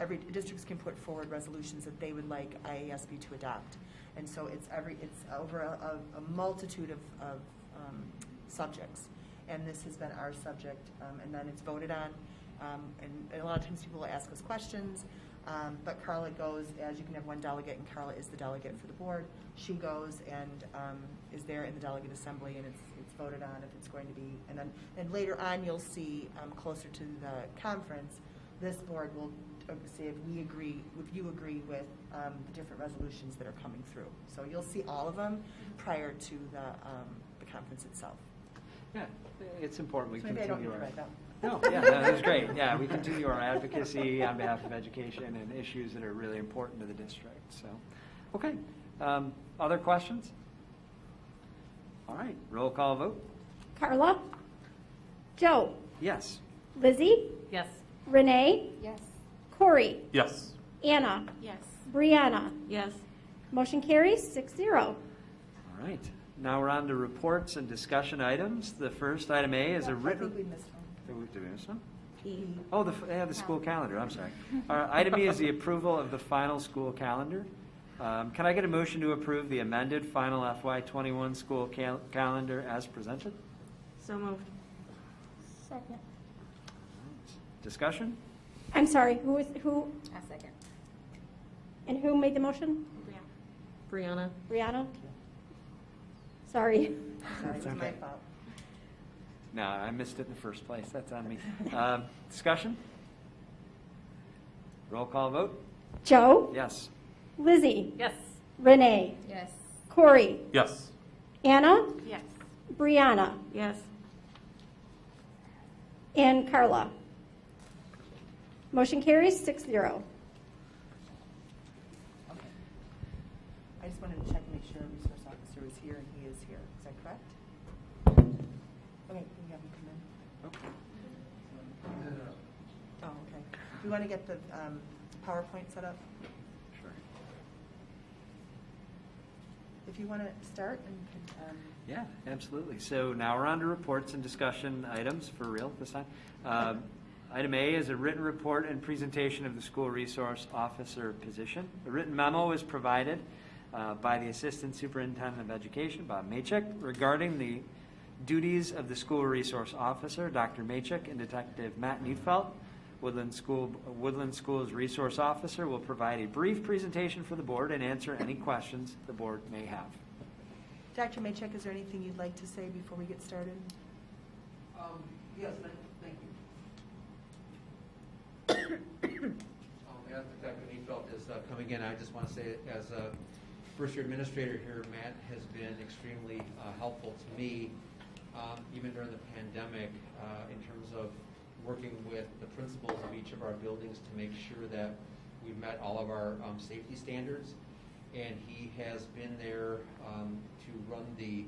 every districts can put forward resolutions that they would like IASB to adopt. And so it's over a multitude of subjects. And this has been our subject, and then it's voted on. And a lot of times people will ask us questions. But Carla goes, as you can have one delegate, and Carla is the delegate for the board. She goes and is there in the delegate assembly, and it's voted on if it's going to be. And then later on, you'll see closer to the conference, this board will see if we agree, if you agree with the different resolutions that are coming through. So you'll see all of them prior to the conference itself. Yeah, it's important we So maybe I don't continue need to our. write that. No, yeah, no, that was great. Yeah, we continue our advocacy on behalf of education and issues that are really important to the district. So, okay. Other questions? All right, roll call vote. Carla? Joe? Yes. Lizzie? Yes. Renee? Yes. Corey? Yes. Anna? Yes. Brianna? Yes. Motion carries 6-0. All right. Now we're on to reports and discussion items. The first item A is a I written. think we missed one. Did we miss one? E. Oh, the school calendar, I'm sorry. Item E is the approval of the final school calendar. Can I get a motion to approve the amended final FY21 school calendar as presented? So moved. Second. Discussion? I'm sorry, who? A second. And who made the motion? Brianna. Brianna? Sorry. Sorry, It's it's my okay. fault. No, I missed it in the first place. That's on me. Discussion? Roll call vote? Joe? Yes. Lizzie? Yes. Renee? Yes. Corey? Yes. Anna? Yes. Brianna? Yes. And Carla? Motion carries 6-0. Okay. I just wanted to check and make sure our resource officer was here, and he is here. Is that correct? Okay, can you have him come in? Oh, okay. We want to get the PowerPoint set up. Sure. If you want to start and Yeah, absolutely. So now we're on to reports and discussion items for real this time. Item A is a written report and presentation of the school resource officer position. A written memo was provided by the Assistant Superintendent of Education, Bob Machek, regarding the duties of the school resource officer. Dr. Machek and Detective Matt Neufeld, Woodland School's resource officer, will provide a brief presentation for the board and answer any questions the board may have. Dr. Machek, is there anything you'd like to say before we get started? Yes, thank you. As Dr. Neufeld is coming in, I just want to say, as a first-year administrator here, Matt has been extremely helpful to me, even during the pandemic, in terms of working with the principals of each of our buildings to make sure that we've met all of our safety standards. And he has been there to run the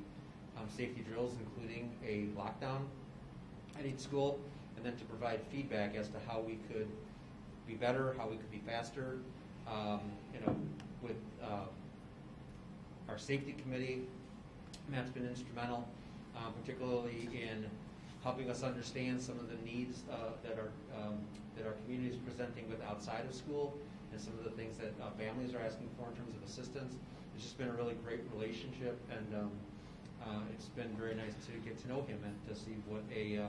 safety drills, including a lockdown at each school, and then to provide feedback as to how we could be better, how we could be faster. With our safety committee, Matt's been instrumental, particularly in helping us understand some of the needs that our community is presenting with outside of school, and some of the things that families are asking for in terms of assistance. It's just been a really great relationship, and it's been very nice to get to know him and to see what a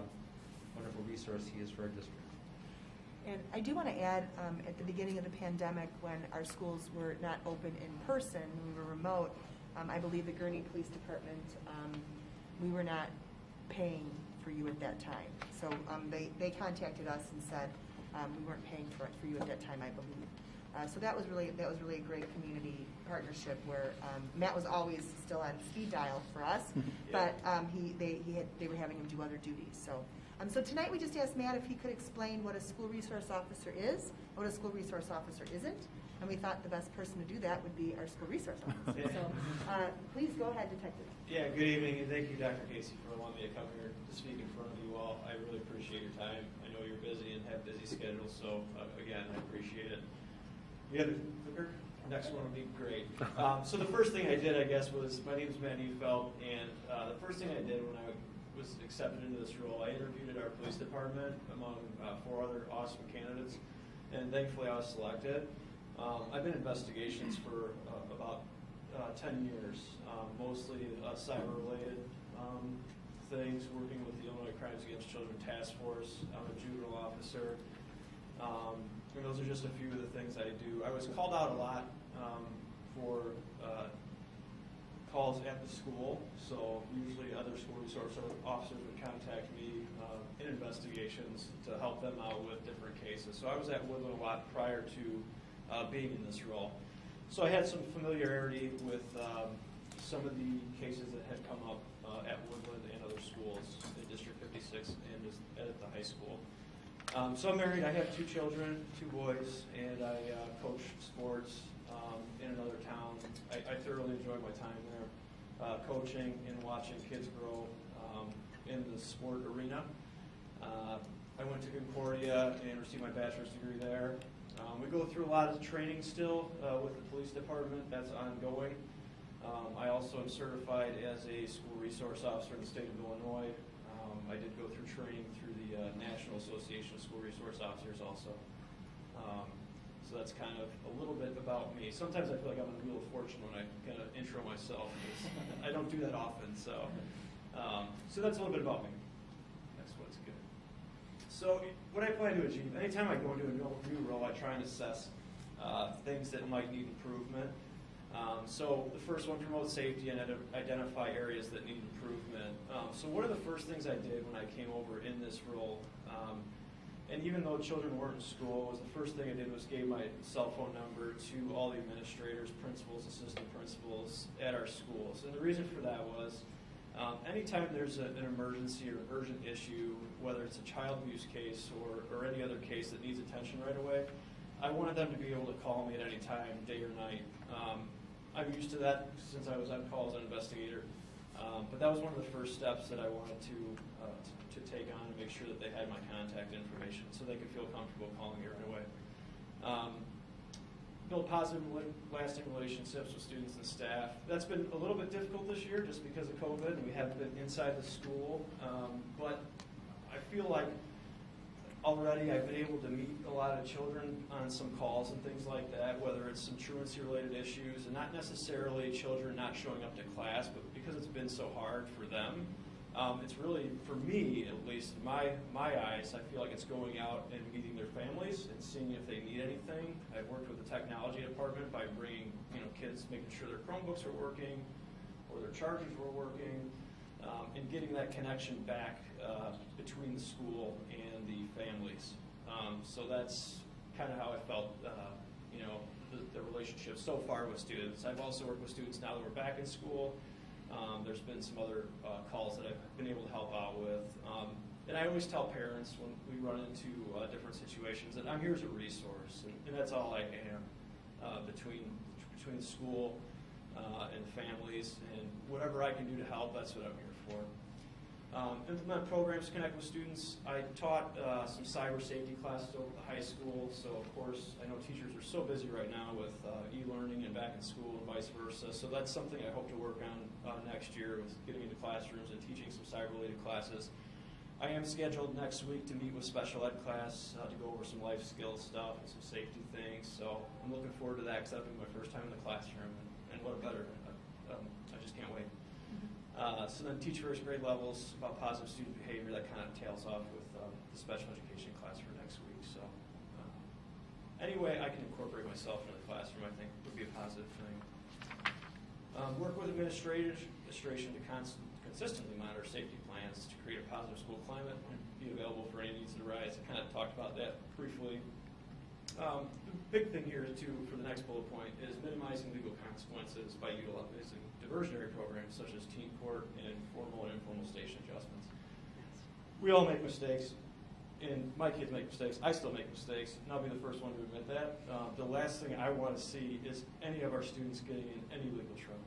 wonderful resource he is for our district. And I do want to add, at the beginning of the pandemic, when our schools were not open in person, we were remote, I believe the Gurnee Police Department, we were not paying for you at that time. So they contacted us and said we weren't paying for you at that time, I believe. So that was really a great community partnership where Matt was always still on speed dial for us, but they were having him do other duties. So tonight we just asked Matt if he could explain what a school resource officer is, and what a school resource officer isn't, and we thought the best person to do that would be our school resource officer. So please go ahead, Detective. Yeah, good evening, and thank you, Dr. Casey, for allowing me to come here to speak in front of you all. I really appreciate your time. I know you're busy and have busy schedules, so again, I appreciate it. You have the clicker? Next one would be great. So the first thing I did, I guess, was, my name is Matt Neufeld, and the first thing I did when I was accepted into this role, I interviewed at our police department among 4 other awesome candidates, and thankfully I was selected. I've been in investigations for about 10 years, mostly cyber-related things, working with the Illinois Crimes Against Children Task Force. I'm a juvenile officer. And those are just a few of the things I do. I was called out a lot for calls at the school, so usually other school resource officers would contact me in investigations to help them out with different cases. So I was at Woodland a lot prior to being in this role. So I had some familiarity with some of the cases that had come up at Woodland and other schools in District 56 and at the high school. So I'm married, I have 2 children, 2 boys, and I coach sports in another town. I thoroughly enjoy my time there, coaching and watching kids grow in the sport arena. I went to Concordia and received my bachelor's degree there. We go through a lot of training still with the police department. That's ongoing. I also am certified as a school resource officer in the state of Illinois. I did go through training through the National Association of School Resource Officers also. So that's kind of a little bit about me. Sometimes I feel like I'm on the Wheel of Fortune when I kind of intro myself, because I don't do that often. So that's a little bit about me. That's what's good. So what I plan to achieve, anytime I go into a new role, I try and assess things that might need improvement. So the first one, promote safety and identify areas that need improvement. So one of the first things I did when I came over in this role, and even though children weren't in school, was the first thing I did was gave my cell phone number to all the administrators, principals, assistant principals at our schools. And the reason for that was anytime there's an emergency or urgent issue, whether it's a child abuse case or any other case that needs attention right away, I wanted them to be able to call me at any time, day or night. I'm used to that since I was on call as an investigator, but that was one of the first steps that I wanted to take on to make sure that they had my contact information so they could feel comfortable calling me right away. Build positive, lasting relationships with students and staff. That's been a little bit difficult this year just because of COVID, and we haven't been inside the school, but I feel like already I've been able to meet a lot of children on some calls and things like that, whether it's some truancy-related issues, and not necessarily children not showing up to class, but because it's been so hard for them, it's really, for me at least, in my eyes, I feel like it's going out and meeting their families and seeing if they need anything. I've worked with the technology department by bringing kids, making sure their Chromebooks are working or their chargers were working, and getting that connection back between the school and the families. So that's kind of how I felt, the relationship so far with students. I've also worked with students now that we're back in school. There's been some other calls that I've been able to help out with. And I always tell parents when we run into different situations that I'm here as a resource, and that's all I am between the school and the families, and whatever I can do to help, that's what I'm here for. Implement programs to connect with students. I taught some cyber safety classes over at the high school, so of course I know teachers are so busy right now with e-learning and back in school and vice versa, so that's something I hope to work on next year with getting into classrooms and teaching some cyber-related classes. I am scheduled next week to meet with special ed class to go over some life skills stuff and some safety things, so I'm looking forward to that because that'll be my first time in the classroom, and what a better, I just can't wait. So then teach first grade levels about positive student behavior. That kind of tails off with the special education class for next week. So any way I can incorporate myself into the classroom, I think would be a positive thing. Work with administration to consistently monitor safety plans to create a positive school climate and be available for any needs that arise. I kind of talked about that briefly. The big thing here, too, for the next bullet point is minimizing legal consequences by utilizing diversionary programs such as teen court and formal and informal station adjustments. We all make mistakes, and my kids make mistakes. I still make mistakes, and I'll be the first one to admit that. The last thing I want to see is any of our students getting in any legal trouble.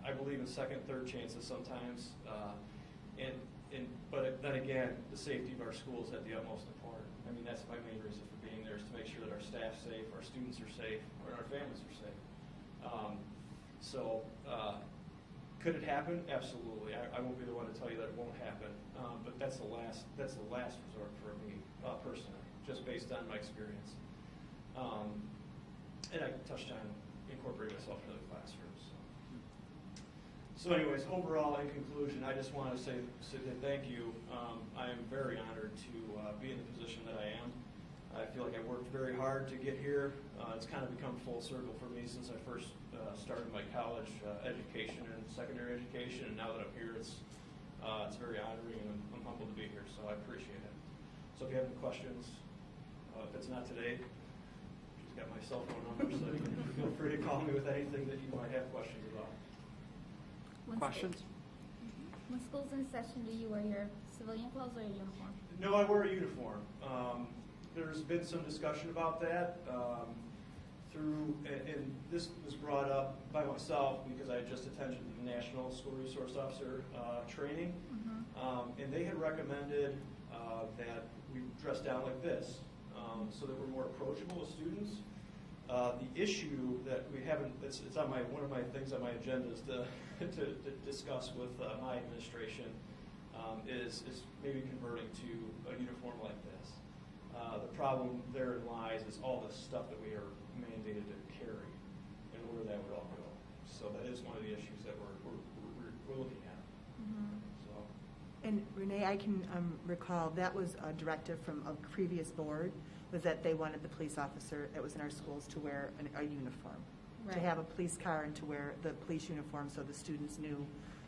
I believe in second, third chances sometimes, but then again, the safety of our schools is at the utmost important. I mean, that's my main reason for being there, is to make sure that our staff's safe, our students are safe, and our families are safe. Could it happen? Absolutely. I won't be the one to tell you that it won't happen, but that's the last resort for me personally, just based on my experience. And I touched on incorporating myself into the classrooms. So anyways, overall, in conclusion, I just want to say thank you. I am very honored to be in the position that I am. I feel like I worked very hard to get here. It's kind of become full circle for me since I first started my college education and secondary education, and now that I'm here, it's very honoring, and I'm humbled to be here, so I appreciate it. So if you have any questions, if it's not today, she's got my cell phone number, so you can feel free to call me with anything that you might have questions about. Questions? When school's in session, do you wear your civilian clothes or your uniform? No, I wear a uniform. There's been some discussion about that and this was brought up by myself because I just attended the National School Resource Officer training, and they had recommended that we dress down like this so that we're more approachable with students. The issue that we haven't, it's on one of my things on my agenda is to discuss with my administration is maybe converting to a uniform like this. The problem therein lies is all the stuff that we are mandated to carry and where that would all go. So that is one of the issues that we're looking at. So. And Renee, I can recall that was a directive from a previous board, was that they wanted the police officer that was in our schools to wear a uniform, to have a police car and to wear the police uniform so the students knew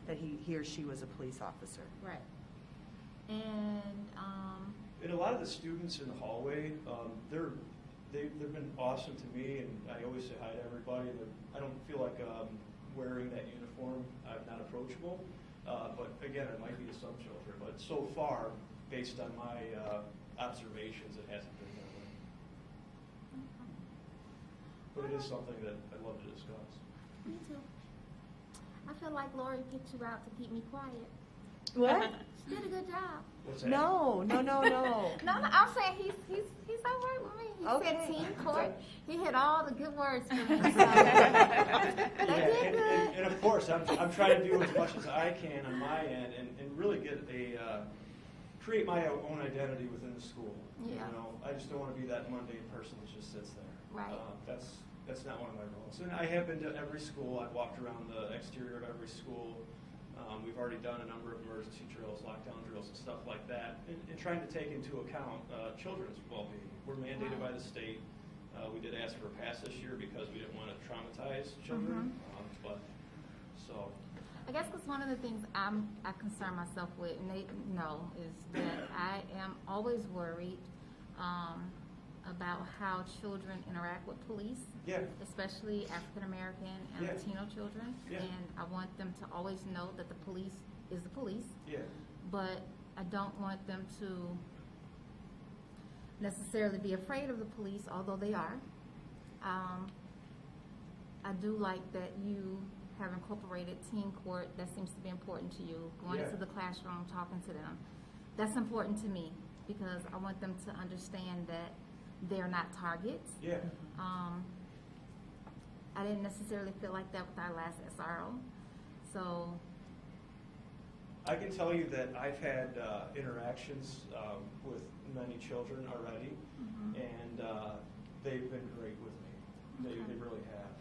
that he or she was a police officer. Right. And a lot of the students in the hallway, they've been awesome to me, and I always say hi to everybody. I don't feel like wearing that uniform, I'm not approachable. But again, it might be to some children. But so far, based on my observations, it hasn't been that way. But it is something that I'd love to discuss. me too. I feel like Lori picked you out to keep me quiet. What? She did a good job. What's that? No. No, I'm saying he's all right with me. He said team court. He had all the good words for me. So. And of course, I'm trying to do as much as I can on my end and really get create my own identity within the school. Yeah. You know, I just don't want to be that mundane person that just sits there. Right. That's not one of my roles. And I have been to every school. I've walked around the exterior of every school. We've already done a number of emergency drills, lockdown drills, and stuff like that, and trying to take into account children's well-being. We're mandated by the state. We did ask for a pass this year because we didn't want to traumatize children. I guess because one of the things I concern myself with, and they know, is that I am always worried about how children interact with police, especially African American and Latino children. And I want them to always know that the police is the police. But I don't want them to necessarily be afraid of the police, although they are. I do like that you have incorporated teen court. That seems to be important to you. Going into the classroom, talking to them. That's important to me because I want them to understand that they're not targets. I didn't necessarily feel like that with our last SRO. So I can tell you that I've had interactions with many children already, and they've been great with me. They really have.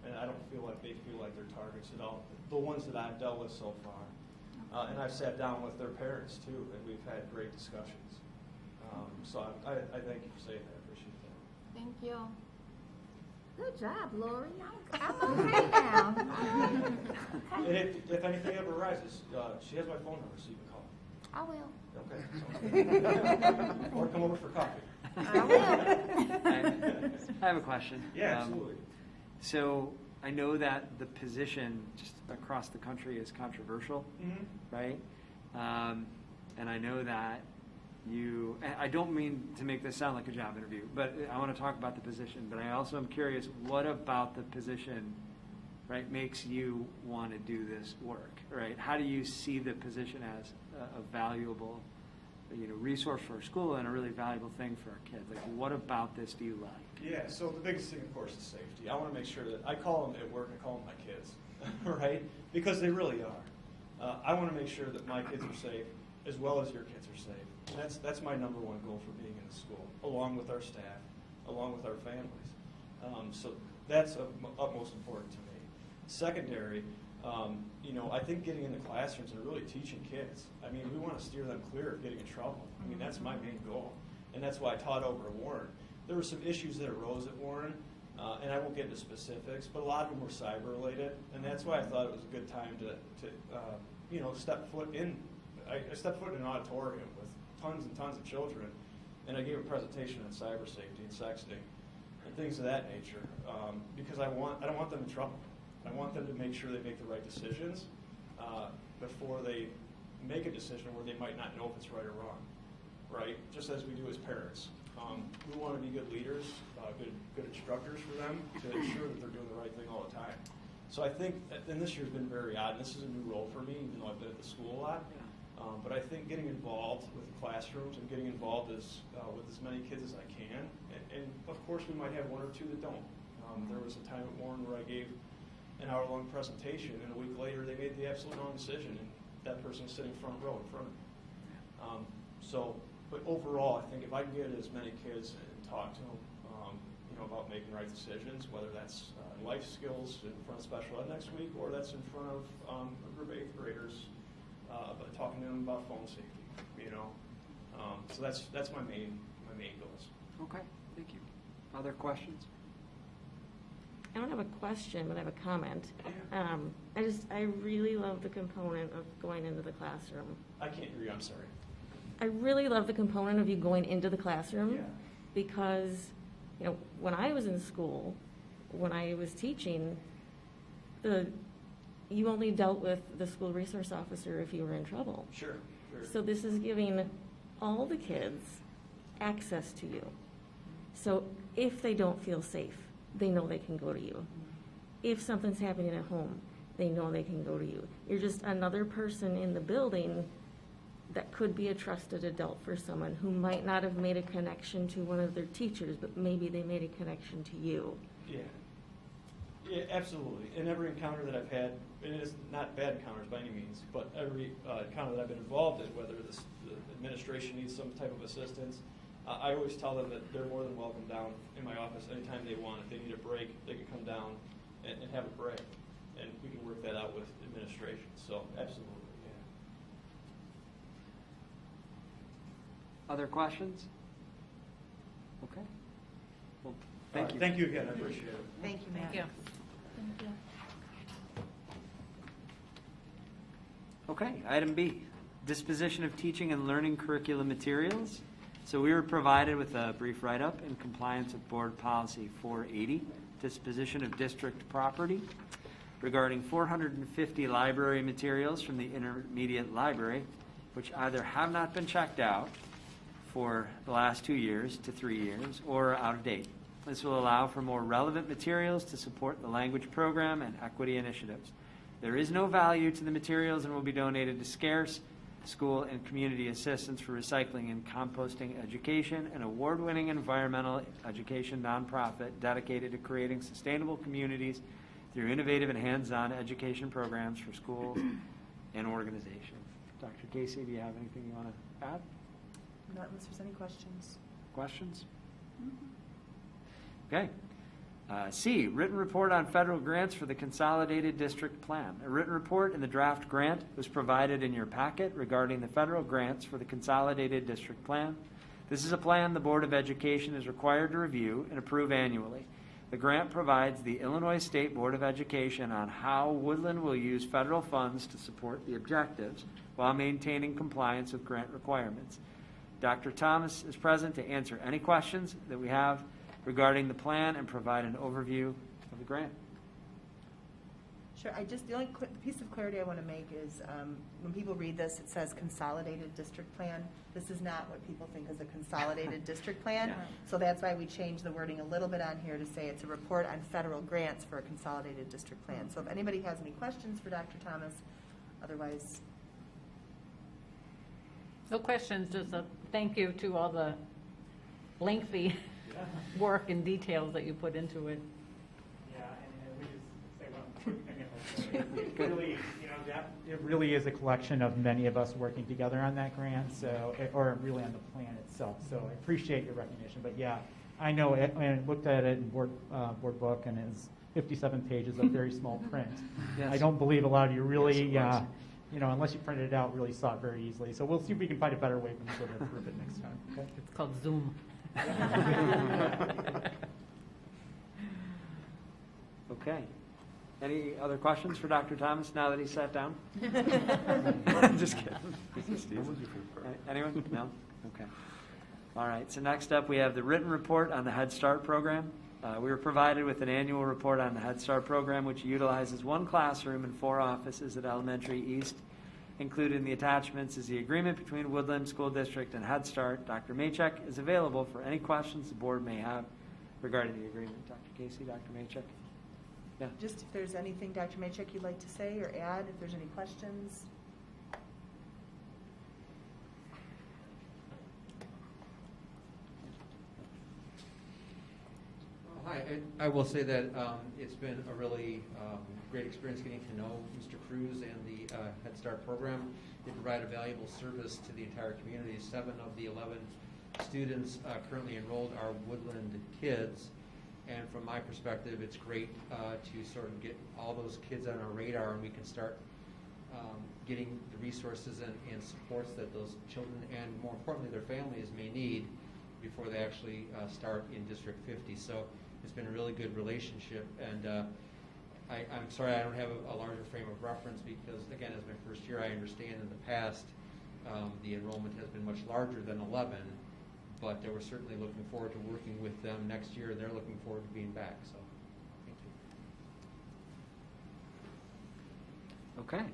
And I don't feel like they feel like they're targets at all. The ones that I've dealt with so far. And I've sat down with their parents too, and we've had great discussions. So I thank you for saying that. I appreciate that. thank you. Good job, Lori. I'm okay now. And if anything ever arises, she has my phone number, so you can call. I will. Okay. Or come over for coffee. I will. I have a question. Yeah, absolutely. So I know that the position just across the country is controversial, right? And I know that I don't mean to make this sound like a job interview, but I want to talk about the position. But I also am curious, what about the position, right, makes you want to do this work, right? How do you see the position as a valuable, resource for our school and a really valuable thing for our kids? Like, what about this do you like? Yeah, so the biggest thing, of course, is safety. I want to make sure that I call them at work, I call them my kids, right? Because they really are. I want to make sure that my kids are safe as well as your kids are safe. And that's my number one goal for being in the school, along with our staff, along with our families. So that's of utmost important to me. Secondary, I think getting in the classrooms and really teaching kids. I mean, we want to steer them clear of getting in trouble. I mean, that's my main goal. and that's why I taught over at Warren. There were some issues that arose at Warren, and I won't get into specifics, but a lot of them were cyber related, and that's why I thought it was a good time to step foot in. I stepped foot in an auditorium with tons and tons of children, and I gave a presentation on cyber safety and sexting and things of that nature, because I don't want them in trouble. I want them to make sure they make the right decisions before they make a decision where they might not know if it's right or wrong, right? Just as we do as parents. We want to be good leaders, good instructors for them to ensure that they're doing the right thing all the time. So I think, and this year's been very odd, and this is a new role for me, even though I've been at the school a lot. But I think getting involved with the classrooms and getting involved with as many kids as I can, and of course we might have one or two that don't. There was a time at Warren where I gave an hour-long presentation, and a week later they made the absolute wrong decision, and that person was sitting front row in front of me. But overall, I think if I can get as many kids and talk to them, about making right decisions, whether that's life skills in front of special ed next week, or that's in front of a group of 8th graders, but talking to them about phone safety, so that's my main goals. Okay, thank you. Other questions? I don't have a question, but I have a comment. I really love the component of going into the classroom. I can't hear you, I'm sorry. I really love the component of you going into the classroom because, when I was in school, when I was teaching, you only dealt with the school resource officer if you were in trouble. Sure. So this is giving all the kids access to you. So if they don't feel safe, they know they can go to you. If something's happening at home, they know they can go to you. You're just another person in the building that could be a trusted adult for someone who might not have made a connection to one of their teachers, but maybe they made a connection to you. Yeah, absolutely. In every encounter that I've had, and it's not bad encounters by any means, but every encounter that I've been involved in, whether the administration needs some type of assistance, I always tell them that they're more than welcome down in my office anytime they want. If they need a break, they can come down and have a break, and we can work that out with administration. So absolutely. Other questions? Okay. Well, thank you. Thank you again. I appreciate it. Thank you, Matt. Thank you. Thank you. Okay, item B, disposition of teaching and learning curriculum materials. So we were provided with a brief write-up in compliance with Board Policy 480, disposition of district property, regarding 450 library materials from the intermediate library, which either have not been checked out for the last 2 years to 3 years or are out of date. This will allow for more relevant materials to support the language program and equity initiatives. There is no value to the materials and will be donated to SCARES, School and Community Assistance for Recycling and Composting Education, an award-winning environmental education nonprofit dedicated to creating sustainable communities through innovative and hands-on education programs for schools and organizations. Dr. Casey, do you have anything you want to add? Not unless there's any questions. Questions? Okay. C, written report on federal grants for the Consolidated District Plan. A written report in the draft grant was provided in your packet regarding the federal grants for the Consolidated District Plan. This is a plan the Board of Education is required to review and approve annually. The grant provides the Illinois State Board of Education on how Woodland will use federal funds to support the objectives while maintaining compliance with grant requirements. Dr. Thomas is present to answer any questions that we have regarding the plan and provide an overview of the grant. Sure. The only piece of clarity I want to make is when people read this, it says Consolidated District Plan. This is not what people think is a Consolidated District Plan. Yeah. So that's why we changed the wording a little bit on here to say it's a report on federal grants for a Consolidated District Plan. So if anybody has any questions for Dr. Thomas, otherwise. No questions, just a thank you to all the lengthy work and details that you put into it. Yeah, and we just say one quick thing. Really, it really is a collection of many of us working together on that grant, or really on the plan itself. So I appreciate your recognition. But yeah, I know it, and I looked at it in board book, and it's 57 pages of very small print. Yes. I don't believe a lot of you really unless you printed it out, really saw it very easily. So we'll see if we can find a better way for people to approve it next time. Okay? It's called Zoom. Okay. Any other questions for Dr. Thomas now that he sat down? Just kidding. Anyone? No? Okay. All right. So next up, we have the written report on the Head Start program. We were provided with an annual report on the Head Start program, which utilizes one classroom and 4 offices at Elementary East. Included in the attachments is the agreement between Woodland School District and Head Start. Dr. Maychek is available for any questions the board may have regarding the agreement. Dr. Casey, Dr. Maychek? Yeah. Just if there's anything, Dr. Maychek, you'd like to say or add, if there's any questions. Hi, I will say that it's been a really great experience getting to know Mr. Cruz and the Head Start program. They provide a valuable service to the entire community. 7 of the 11 students currently enrolled are Woodland kids. And from my perspective, it's great to sort of get all those kids on our radar, and we can start getting the resources and supports that those children and, more importantly, their families may need before they actually start in District 50. So it's been a really good relationship, and I'm sorry I don't have a larger frame of reference because, again, as my first year, I understand in the past the enrollment has been much larger than 11, but we're certainly looking forward to working with them next year, and they're looking forward to being back. So, thank you. Okay.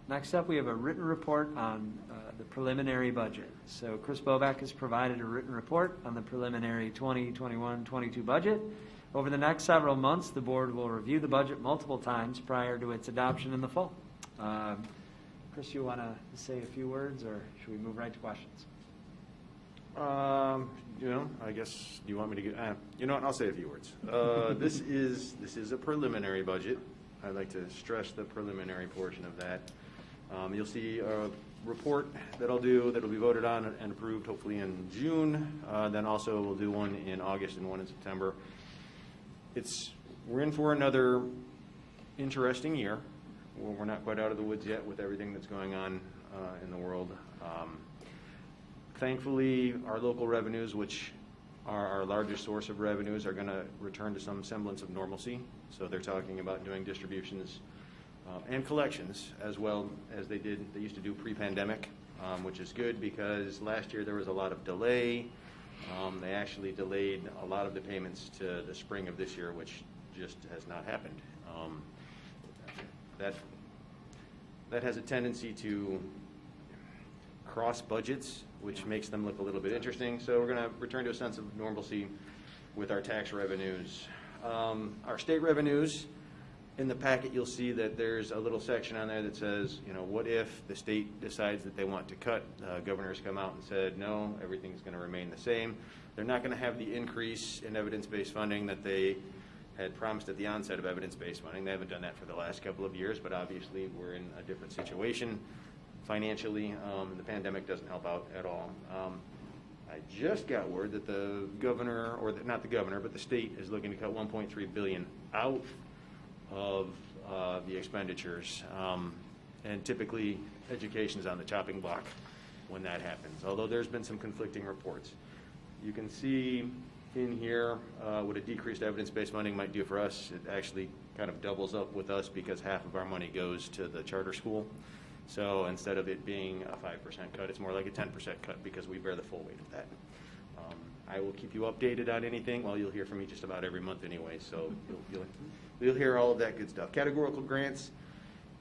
Next up, we have a written report on the preliminary budget. So Chris Bobak has provided a written report on the preliminary 2021-22 budget. Over the next several months, the board will review the budget multiple times prior to its adoption in the fall. Chris, you want to say a few words, or should we move right to questions? I guess, do you want me to get, you know what, I'll say a few words. This is a preliminary budget. I'd like to stress the preliminary portion of that. You'll see a report that I'll do that will be voted on and approved hopefully in June. Then also we'll do one in August and one in September. We're in for another interesting year. We're not quite out of the woods yet with everything that's going on in the world. Thankfully, our local revenues, which are our largest source of revenues, are going to return to some semblance of normalcy. So they're talking about doing distributions and collections as well as they used to do pre-pandemic, which is good because last year there was a lot of delay. They actually delayed a lot of the payments to the spring of this year, which just has not happened. That has a tendency to cross budgets, which makes them look a little bit interesting. So we're going to return to a sense of normalcy with our tax revenues. Our state revenues, in the packet you'll see that there's a little section on there that says, what if the state decides that they want to cut? Governors come out and said, no, everything's going to remain the same. They're not going to have the increase in evidence-based funding that they had promised at the onset of evidence-based funding. They haven't done that for the last couple of years, but obviously we're in a different situation financially. The pandemic doesn't help out at all. I just got word that the governor, or not the governor, but the state is looking to cut $1.3 billion out of the expenditures. And typically, education's on the chopping block when that happens, although there's been some conflicting reports. You can see in here what a decreased evidence-based funding might do for us. It actually kind of doubles up with us because half of our money goes to the charter school. So instead of it being a 5% cut, it's more like a 10% cut because we bear the full weight of that. I will keep you updated on anything. Well, you'll hear from me just about every month anyway, so you'll hear all of that good stuff. Categorical grants,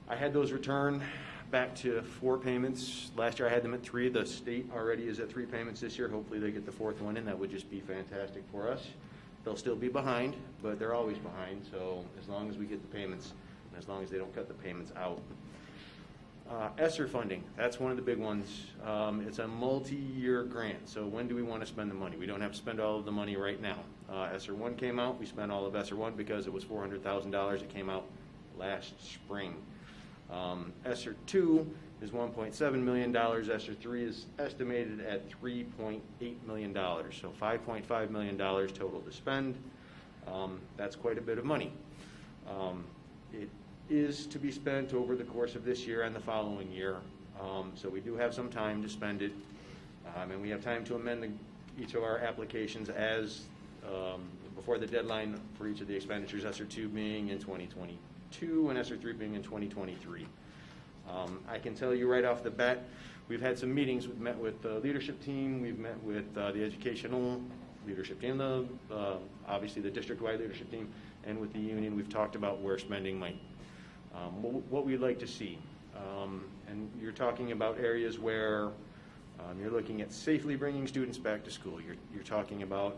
I had those return back to 4 payments. Last year I had them at 3. The state already is at 3 payments this year. Hopefully they get the 4th one in. That would just be fantastic for us. They'll still be behind, but they're always behind. So as long as we get the payments, and as long as they don't cut the payments out. ESSER funding, that's one of the big ones. It's a multi-year grant, so when do we want to spend the money? We don't have to spend all of the money right now. ESSER 1 came out. We spent all of ESSER 1 because it was $400,000. It came out last spring. ESSER 2 is $1.7 million. ESSER 3 is estimated at $3.8 million, so $5.5 million total to spend. That's quite a bit of money. It is to be spent over the course of this year and the following year. So we do have some time to spend it, and we have time to amend each of our applications as before the deadline for each of the expenditures, ESSER 2 being in 2022 and ESSER 3 being in 2023. I can tell you right off the bat, we've had some meetings. We've met with the leadership team. We've met with the educational leadership team, obviously the district-wide leadership team, and with the union. We've talked about where spending might, what we'd like to see. And you're talking about areas where you're looking at safely bringing students back to school. You're talking about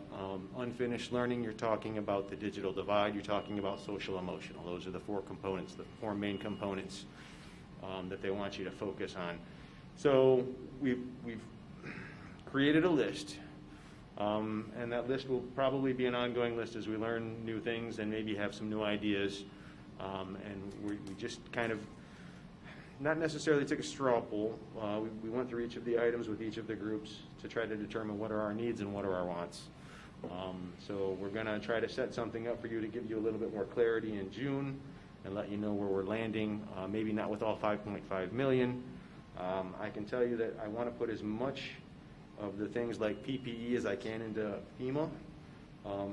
unfinished learning. You're talking about the digital divide. You're talking about social emotional. Those are the four components, the four main components that they want you to focus on. So we've created a list, and that list will probably be an ongoing list as we learn new things and maybe have some new ideas. And we just kind of not necessarily took a straw poll. We went through each of the items with each of the groups to try to determine what are our needs and what are our wants. So we're going to try to set something up for you to give you a little bit more clarity in June and let you know where we're landing, maybe not with all 5.5 million. I can tell you that I want to put as much of the things like PPE as I can into FEMA.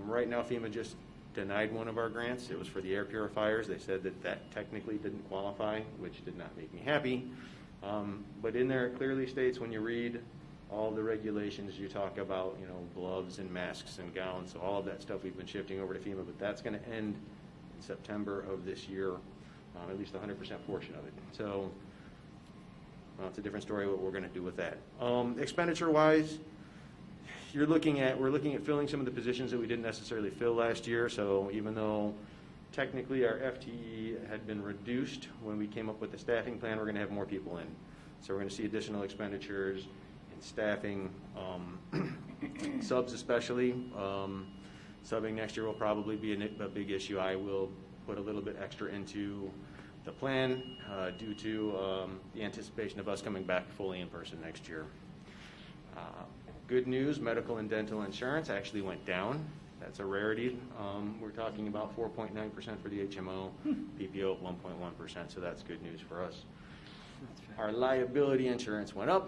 Right now, FEMA just denied one of our grants. It was for the air purifiers. They said that technically didn't qualify, which did not make me happy. But in there it clearly states, when you read all the regulations, you talk about, gloves and masks and gowns. So all of that stuff we've been shifting over to FEMA, but that's going to end in September of this year, at least the 100% portion of it. So it's a different story what we're going to do with that. Expenditure-wise, we're looking at filling some of the positions that we didn't necessarily fill last year. So even though technically our FTE had been reduced when we came up with the staffing plan, we're going to have more people in. So we're going to see additional expenditures in staffing, subs especially. Subbing next year will probably be a big issue. I will put a little bit extra into the plan due to the anticipation of us coming back fully in person next year. Good news, medical and dental insurance actually went down. That's a rarity. We're talking about 4.9% for the HMO, PPO at 1.1%, so that's good news for us. Our liability insurance went up.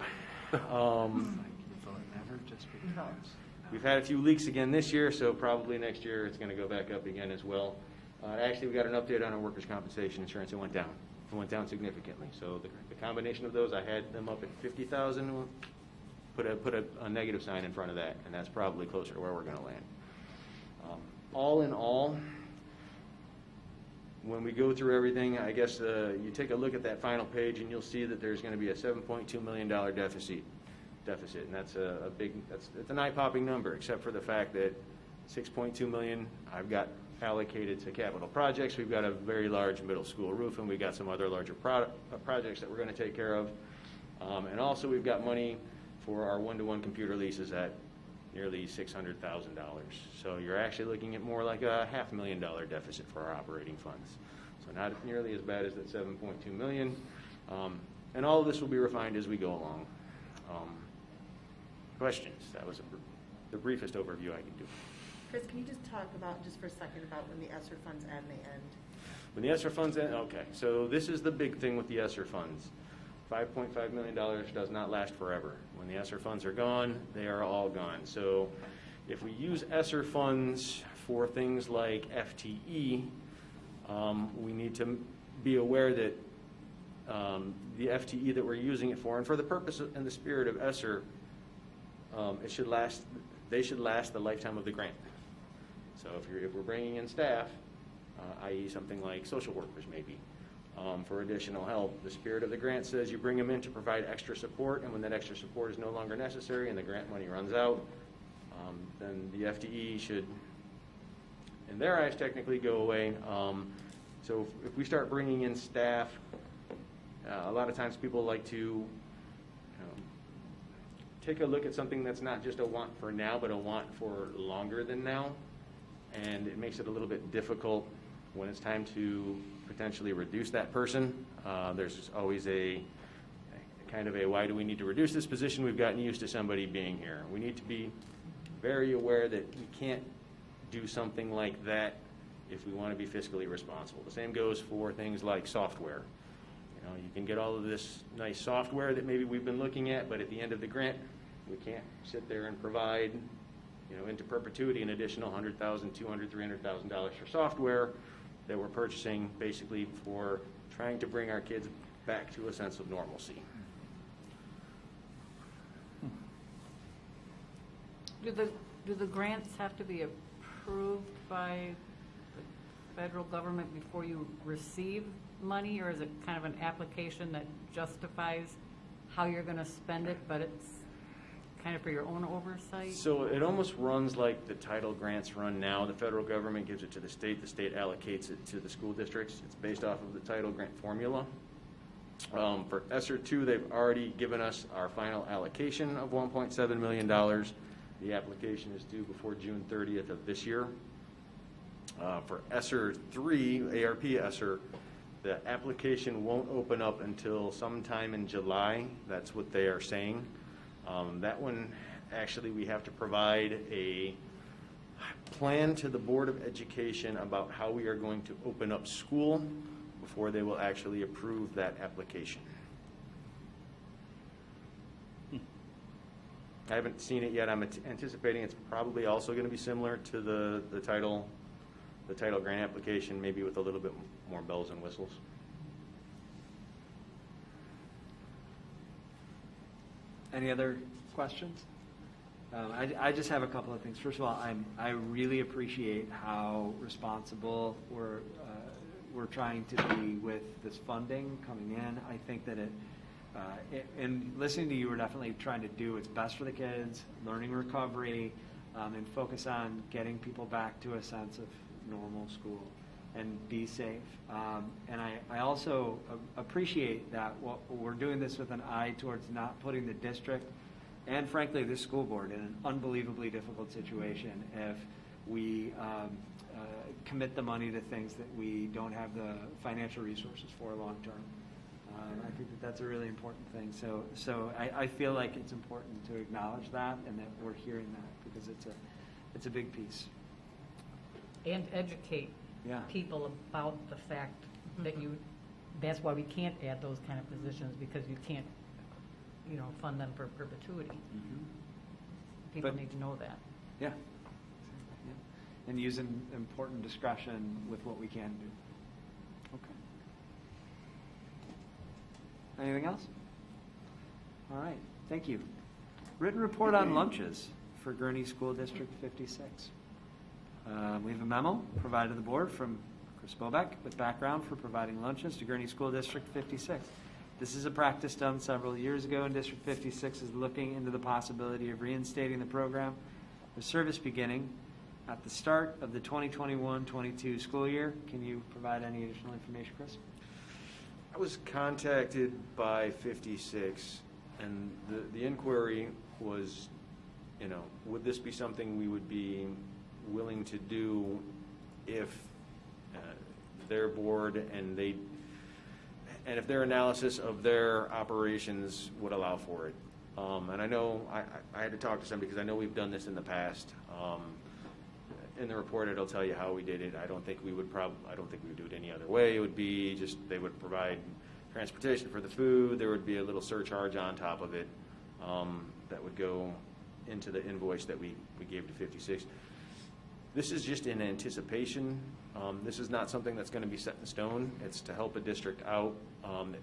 We've had a few leaks again this year, so probably next year it's going to go back up again as well. Actually, we got an update on our workers' compensation insurance. It went down. It went down significantly. So the combination of those, I had them up at 50,000. Put a negative sign in front of that, and that's probably closer to where we're going to land. All in all, when we go through everything, I guess you take a look at that final page, and you'll see that there's going to be a $7.2 million deficit, and that's it's an eye-popping number, except for the fact that 6.2 million I've got allocated to capital projects. We've got a very large middle school roof, and we've got some other larger projects that we're going to take care of, and also we've got money for our one-to-one computer leases at nearly $600,000. So you're actually looking at more like a $500,000 deficit for our operating funds. So not nearly as bad as that 7.2 million. And all of this will be refined as we go along. Questions? That was the briefest overview I can do. Chris, can you just talk just for a second about when the ESSER funds end, they end? When the ESSER funds end, okay. So this is the big thing with the ESSER funds. $5.5 million does not last forever. When the ESSER funds are gone, they are all gone. So if we use ESSER funds for things like FTE, we need to be aware that the FTE that we're using it for, and for the purpose and the spirit of ESSER, they should last the lifetime of the grant. So if we're bringing in staff, i.e. something like social workers maybe, for additional help, the spirit of the grant says you bring them in to provide extra support, and when that extra support is no longer necessary and the grant money runs out, then the FTE should, in their eyes, technically go away. So if we start bringing in staff, a lot of times people like to take a look at something that's not just a want for now, but a want for longer than now, and it makes it a little bit difficult when it's time to potentially reduce that person. There's always a kind of a, why do we need to reduce this position? We've gotten used to somebody being here. We need to be very aware that we can't do something like that if we want to be fiscally responsible. The same goes for things like software. You know, you can get all of this nice software that maybe we've been looking at, but at the end of the grant, we can't sit there and provide, you know, into perpetuity an additional $100,000, $200,000, $300,000 for software that we're purchasing basically for trying to bring our kids back to a sense of normalcy. Do the grants have to be approved by the federal government before you receive money, or is it kind of an application that justifies how you're going to spend it, but it's kind of for your own oversight? So it almost runs like the title grants run now. The federal government gives it to the state allocates it to the school districts. It's based off of the title grant formula. For ESSER 2, they've already given us our final allocation of $1.7 million. The application is due before June 30th of this year. For ESSER 3, ARP ESSER, the application won't open up until sometime in July. That's what they are saying. That one, actually, we have to provide a plan to the Board of Education about how we are going to open up school before they will actually approve that application. I haven't seen it yet. I'm anticipating it's probably also going to be similar to the title grant application, maybe with a little bit more bells and whistles. Any other questions? I just have a couple of things. First of all, I really appreciate how responsible we're trying to be with this funding coming in. I think that and listening to you, we're definitely trying to do what's best for the kids, learning recovery, and focus on getting people back to a sense of normal school and be safe. And I also appreciate that we're doing this with an eye towards not putting the district and frankly the school board in an unbelievably difficult situation if we commit the money to things that we don't have the financial resources for long term. I think that that's a really important thing. So I feel like it's important to acknowledge that and that we're hearing that because it's a big piece. And educate people about the fact that that's why we can't add those kind of positions, because you can't, fund them for perpetuity. People need to know that. Yeah. And use an important discretion with what we can do. Okay. Anything else? All right. Thank you. Written report on lunches for Gurnee School District 56. We have a memo provided to the board from Chris Bobeck with background for providing lunches to Gurnee School District 56. This is a practice done several years ago, and District 56 is looking into the possibility of reinstating the program with service beginning at the start of the 2021-22 school year. Can you provide any additional information, Chris? I was contacted by 56, and the inquiry was, would this be something we would be willing to do if their board and if their analysis of their operations would allow for it. And I know I had to talk to some because I know we've done this in the past. In the report, it'll tell you how we did it. I don't think we would do it any other way. It would be just they would provide transportation for the food. There would be a little surcharge on top of it that would go into the invoice that we gave to 56. This is just in anticipation. This is not something that's going to be set in stone. It's to help a district out that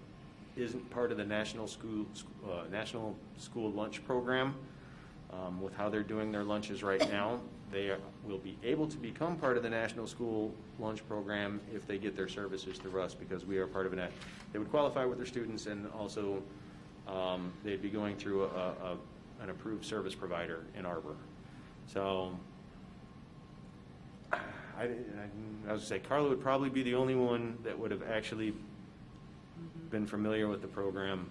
isn't part of the national school lunch program. With how they're doing their lunches right now, they will be able to become part of the national school lunch program if they get their services through us, because we are part of it. They would qualify with their students, and also they'd be going through an approved service provider in Arbor. So I was going to say, Carla would probably be the only one that would have actually been familiar with the program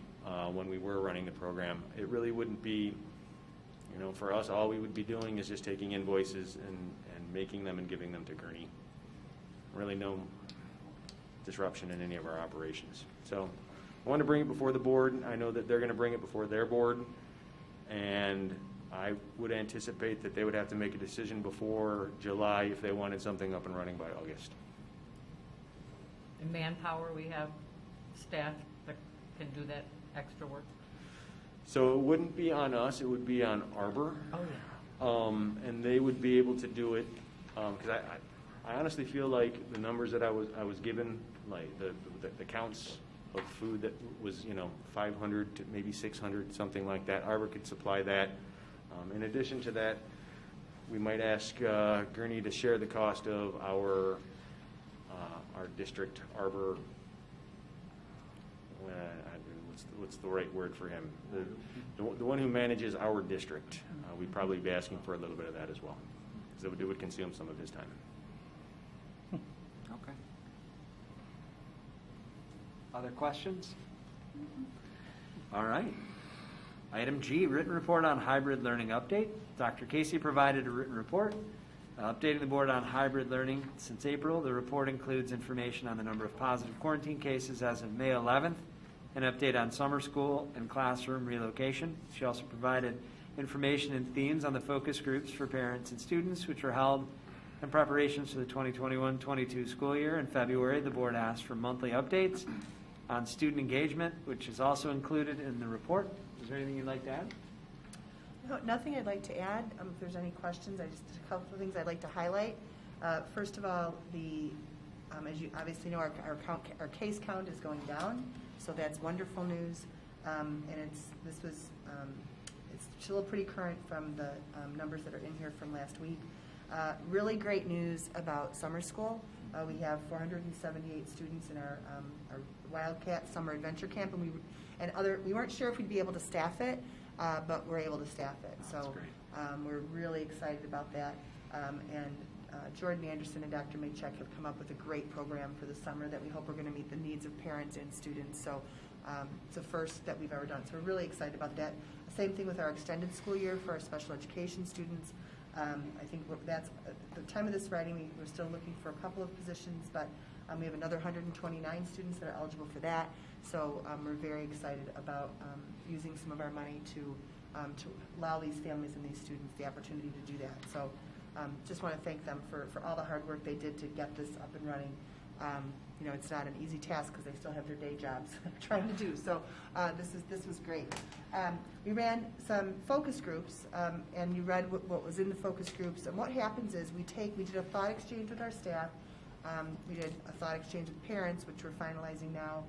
when we were running the program. It really wouldn't be, for us, all we would be doing is just taking invoices and making them and giving them to Gurnee. Really no disruption in any of our operations. So I wanted to bring it before the board. I know that they're going to bring it before their board, and I would anticipate that they would have to make a decision before July if they wanted something up and running by August. In manpower, we have staff that can do that extra work. So it wouldn't be on us, it would be on Arbor. Oh, yeah. And they would be able to do it, because I honestly feel like the numbers that I was given, like the counts of food that was, 500 to maybe 600, something like that, Arbor could supply that. In addition to that, we might ask Gurney to share the cost of our district Arbor. What's the right word for him? The one who manages our district. We'd probably be asking for a little bit of that as well, because it would consume some of his time. Okay. Other questions? All right. Item G, written report on hybrid learning update. Dr. Casey provided a written report updating the board on hybrid learning since April. The report includes information on the number of positive quarantine cases as of May 11th, an update on summer school and classroom relocation. She also provided information and themes on the focus groups for parents and students, which were held in preparations for the 2021-22 school year. In February, the board asked for monthly updates on student engagement, which is also included in the report. Is there anything you'd like to add? No, nothing I'd like to add. If there's any questions, a couple of things I'd like to highlight. First of all, as you obviously know, our case count is going down, so that's wonderful news. And it's still pretty current from the numbers that are in here from last week. Really great news about summer school. We have 478 students in our Wildcat Summer Adventure Camp, and we weren't sure if we'd be able to staff it, but we're able to staff it. So we're really excited about that. And Jordan Anderson and Dr. Maychek have come up with a great program for the summer that we hope are going to meet the needs of parents and students. So it's the first that we've ever done. So we're really excited about that. Same thing with our extended school year for our special education students. I think that's at the time of this writing, we're still looking for a couple of positions, but we have another 129 students that are eligible for that. So we're very excited about using some of our money to allow these families and these students the opportunity to do that. So just want to thank them for all the hard work they did to get this up and running. It's not an easy task because they still have their day jobs trying to do. So this was great. We ran some focus groups, and you read what was in the focus groups. And what happens is we did a thought exchange with our staff. We did a thought exchange with parents, which we're finalizing now.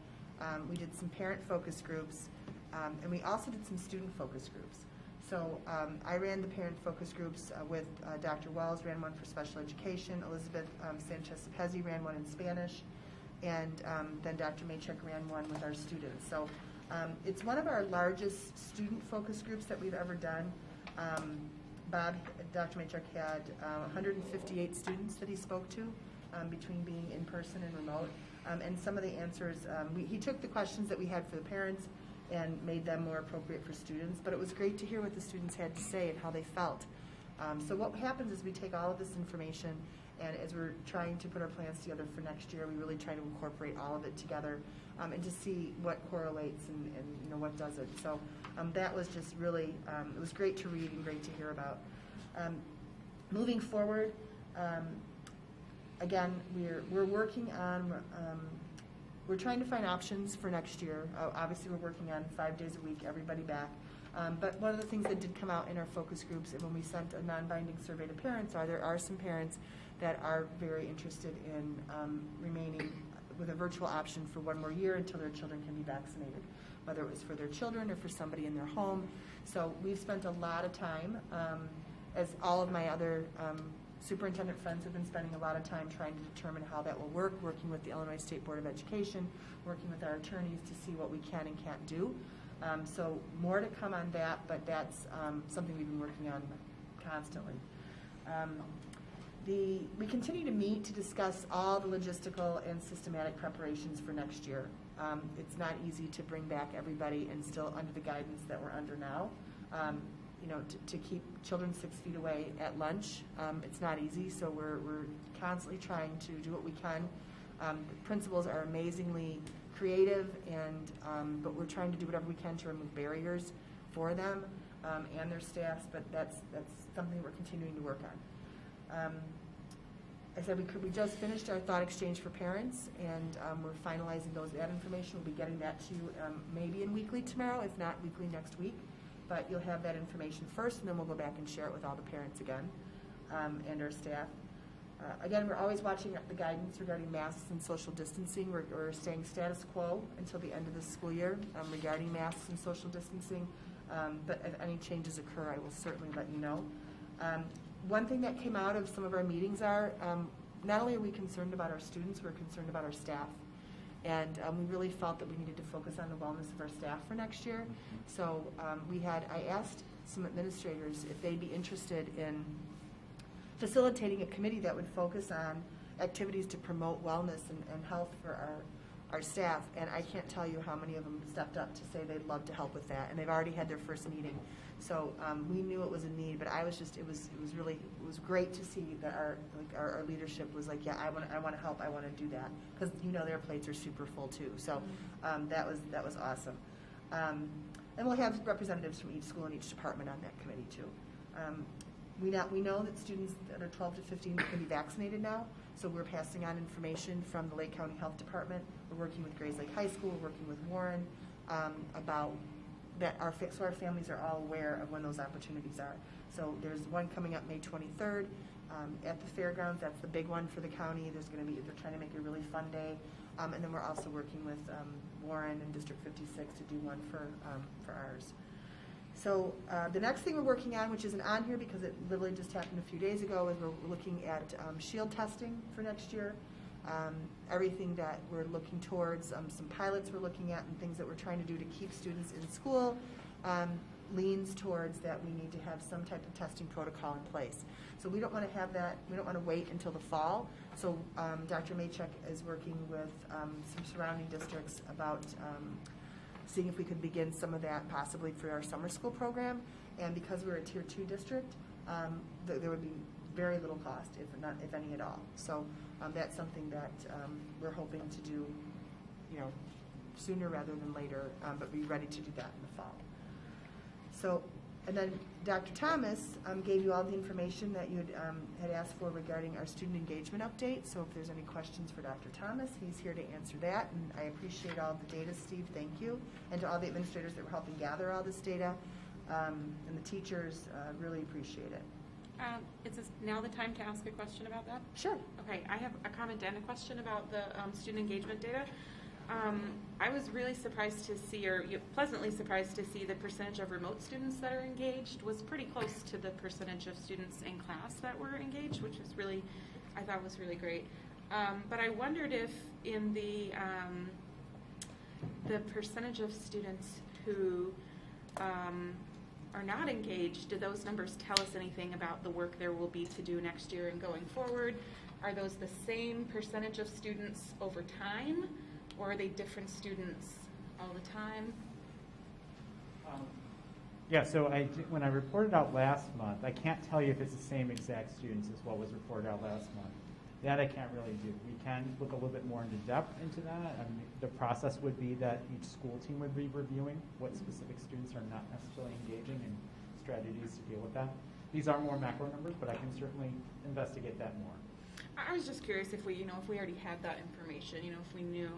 We did some parent focus groups, and we also did some student focus groups. So I ran the parent focus groups with Dr. Wells, ran one for special education. Elizabeth Sanchez-Pezzi ran one in Spanish. And then Dr. Maychek ran one with our students. So it's one of our largest student focus groups that we've ever done. Dr. Maychek had 158 students that he spoke to between being in person and remote. And some of the answers, he took the questions that we had for the parents and made them more appropriate for students. But it was great to hear what the students had to say and how they felt. So what happens is we take all of this information, and as we're trying to put our plans together for next year, we really try to incorporate all of it together and to see what correlates and what doesn't. So that was just really, it was great to read and great to hear about. Moving forward, again, we're working on, we're trying to find options for next year. Obviously, we're working on 5 days a week, everybody back. But one of the things that did come out in our focus groups and when we sent a non-binding survey to parents there are some parents that are very interested in remaining with a virtual option for one more year until their children can be vaccinated, whether it was for their children or for somebody in their home. So we've spent a lot of time, as all of my other superintendent friends have been spending a lot of time trying to determine how that will work, working with the Illinois State Board of Education, working with our attorneys to see what we can and can't do. So more to come on that, but that's something we've been working on constantly. We continue to meet to discuss all the logistical and systematic preparations for next year. It's not easy to bring back everybody and still under the guidance that we're under now. To keep children 6 feet away at lunch, it's not easy, so we're constantly trying to do what we can. The principals are amazingly creative, but we're trying to do whatever we can to remove barriers for them. and their staffs, but that's something we're continuing to work on. I said we just finished our thought exchange for parents, and we're finalizing that information. We'll be getting that to you maybe in weekly tomorrow, if not weekly next week. But you'll have that information first, and then we'll go back and share it with all the parents again, and our staff. Again, we're always watching the guidance regarding masks and social distancing. We're staying status quo until the end of the school year regarding masks and social distancing. But if any changes occur, I will certainly let you know. One thing that came out of some of our meetings are, not only are we concerned about our students, we're concerned about our staff. And we really felt that we needed to focus on the wellness of our staff for next year. So I asked some administrators if they'd be interested in facilitating a committee that would focus on activities to promote wellness and health for our staff. And I can't tell you how many of them stepped up to say they'd love to help with that. And they've already had their first meeting. So we knew it was a need, but it was great to see that our leadership was like, yeah, I want to help, I want to do that, because their plates are super full too. So that was awesome. And we'll have representatives from each school and each department on that committee too. We know that students that are 12 to 15 can be vaccinated now, so we're passing on information from the Lake County Health Department. We're working with Grays Lake High School, we're working with Warren about that. So our families are all aware of when those opportunities are. So there's one coming up May 23rd at the fairgrounds. That's the big one for the county. They're trying to make it a really fun day. And then we're also working with Warren and District 56 to do one for ours. So the next thing we're working on, which isn't on here because it literally just happened a few days ago, is we're looking at shield testing for next year. Everything that we're looking towards, some pilots we're looking at, and things that we're trying to do to keep students in school leans towards that we need to have some type of testing protocol in place. So we don't want to have that, we don't want to wait until the fall. So Dr. Maychek is working with some surrounding districts about seeing if we could begin some of that possibly for our summer school program. And because we're a Tier 2 district, there would be very little cost, if any at all. So that's something that we're hoping to do, sooner rather than later, but be ready to do that in the fall. So, and then Dr. Thomas gave you all the information that you had asked for regarding our student engagement update. So if there's any questions for Dr. Thomas, he's here to answer that. And I appreciate all the data, Steve, thank you. And to all the administrators that were helping gather all this data, and the teachers, really appreciate it. Is this now the time to ask a question about that? Sure. Okay, I have a comment and a question about the student engagement data. I was really surprised to see, or pleasantly surprised to see, the percentage of remote students that are engaged was pretty close to the percentage of students in class that were engaged, which was really, I thought was really great. But I wondered if in the percentage of students who are not engaged, do those numbers tell us anything about the work there will be to do next year and going forward? Are those the same percentage of students over time, or are they different students all the time? Yeah, so when I reported out last month, I can't tell you if it's the same exact students as what was reported out last month. That I can't really do. We can look a little bit more into depth into that. I mean, the process would be that each school team would be reviewing what specific students are not necessarily engaging and strategies to deal with that. These are more macro numbers, but I can certainly investigate that more. I was just curious if we already had that information, if we knew.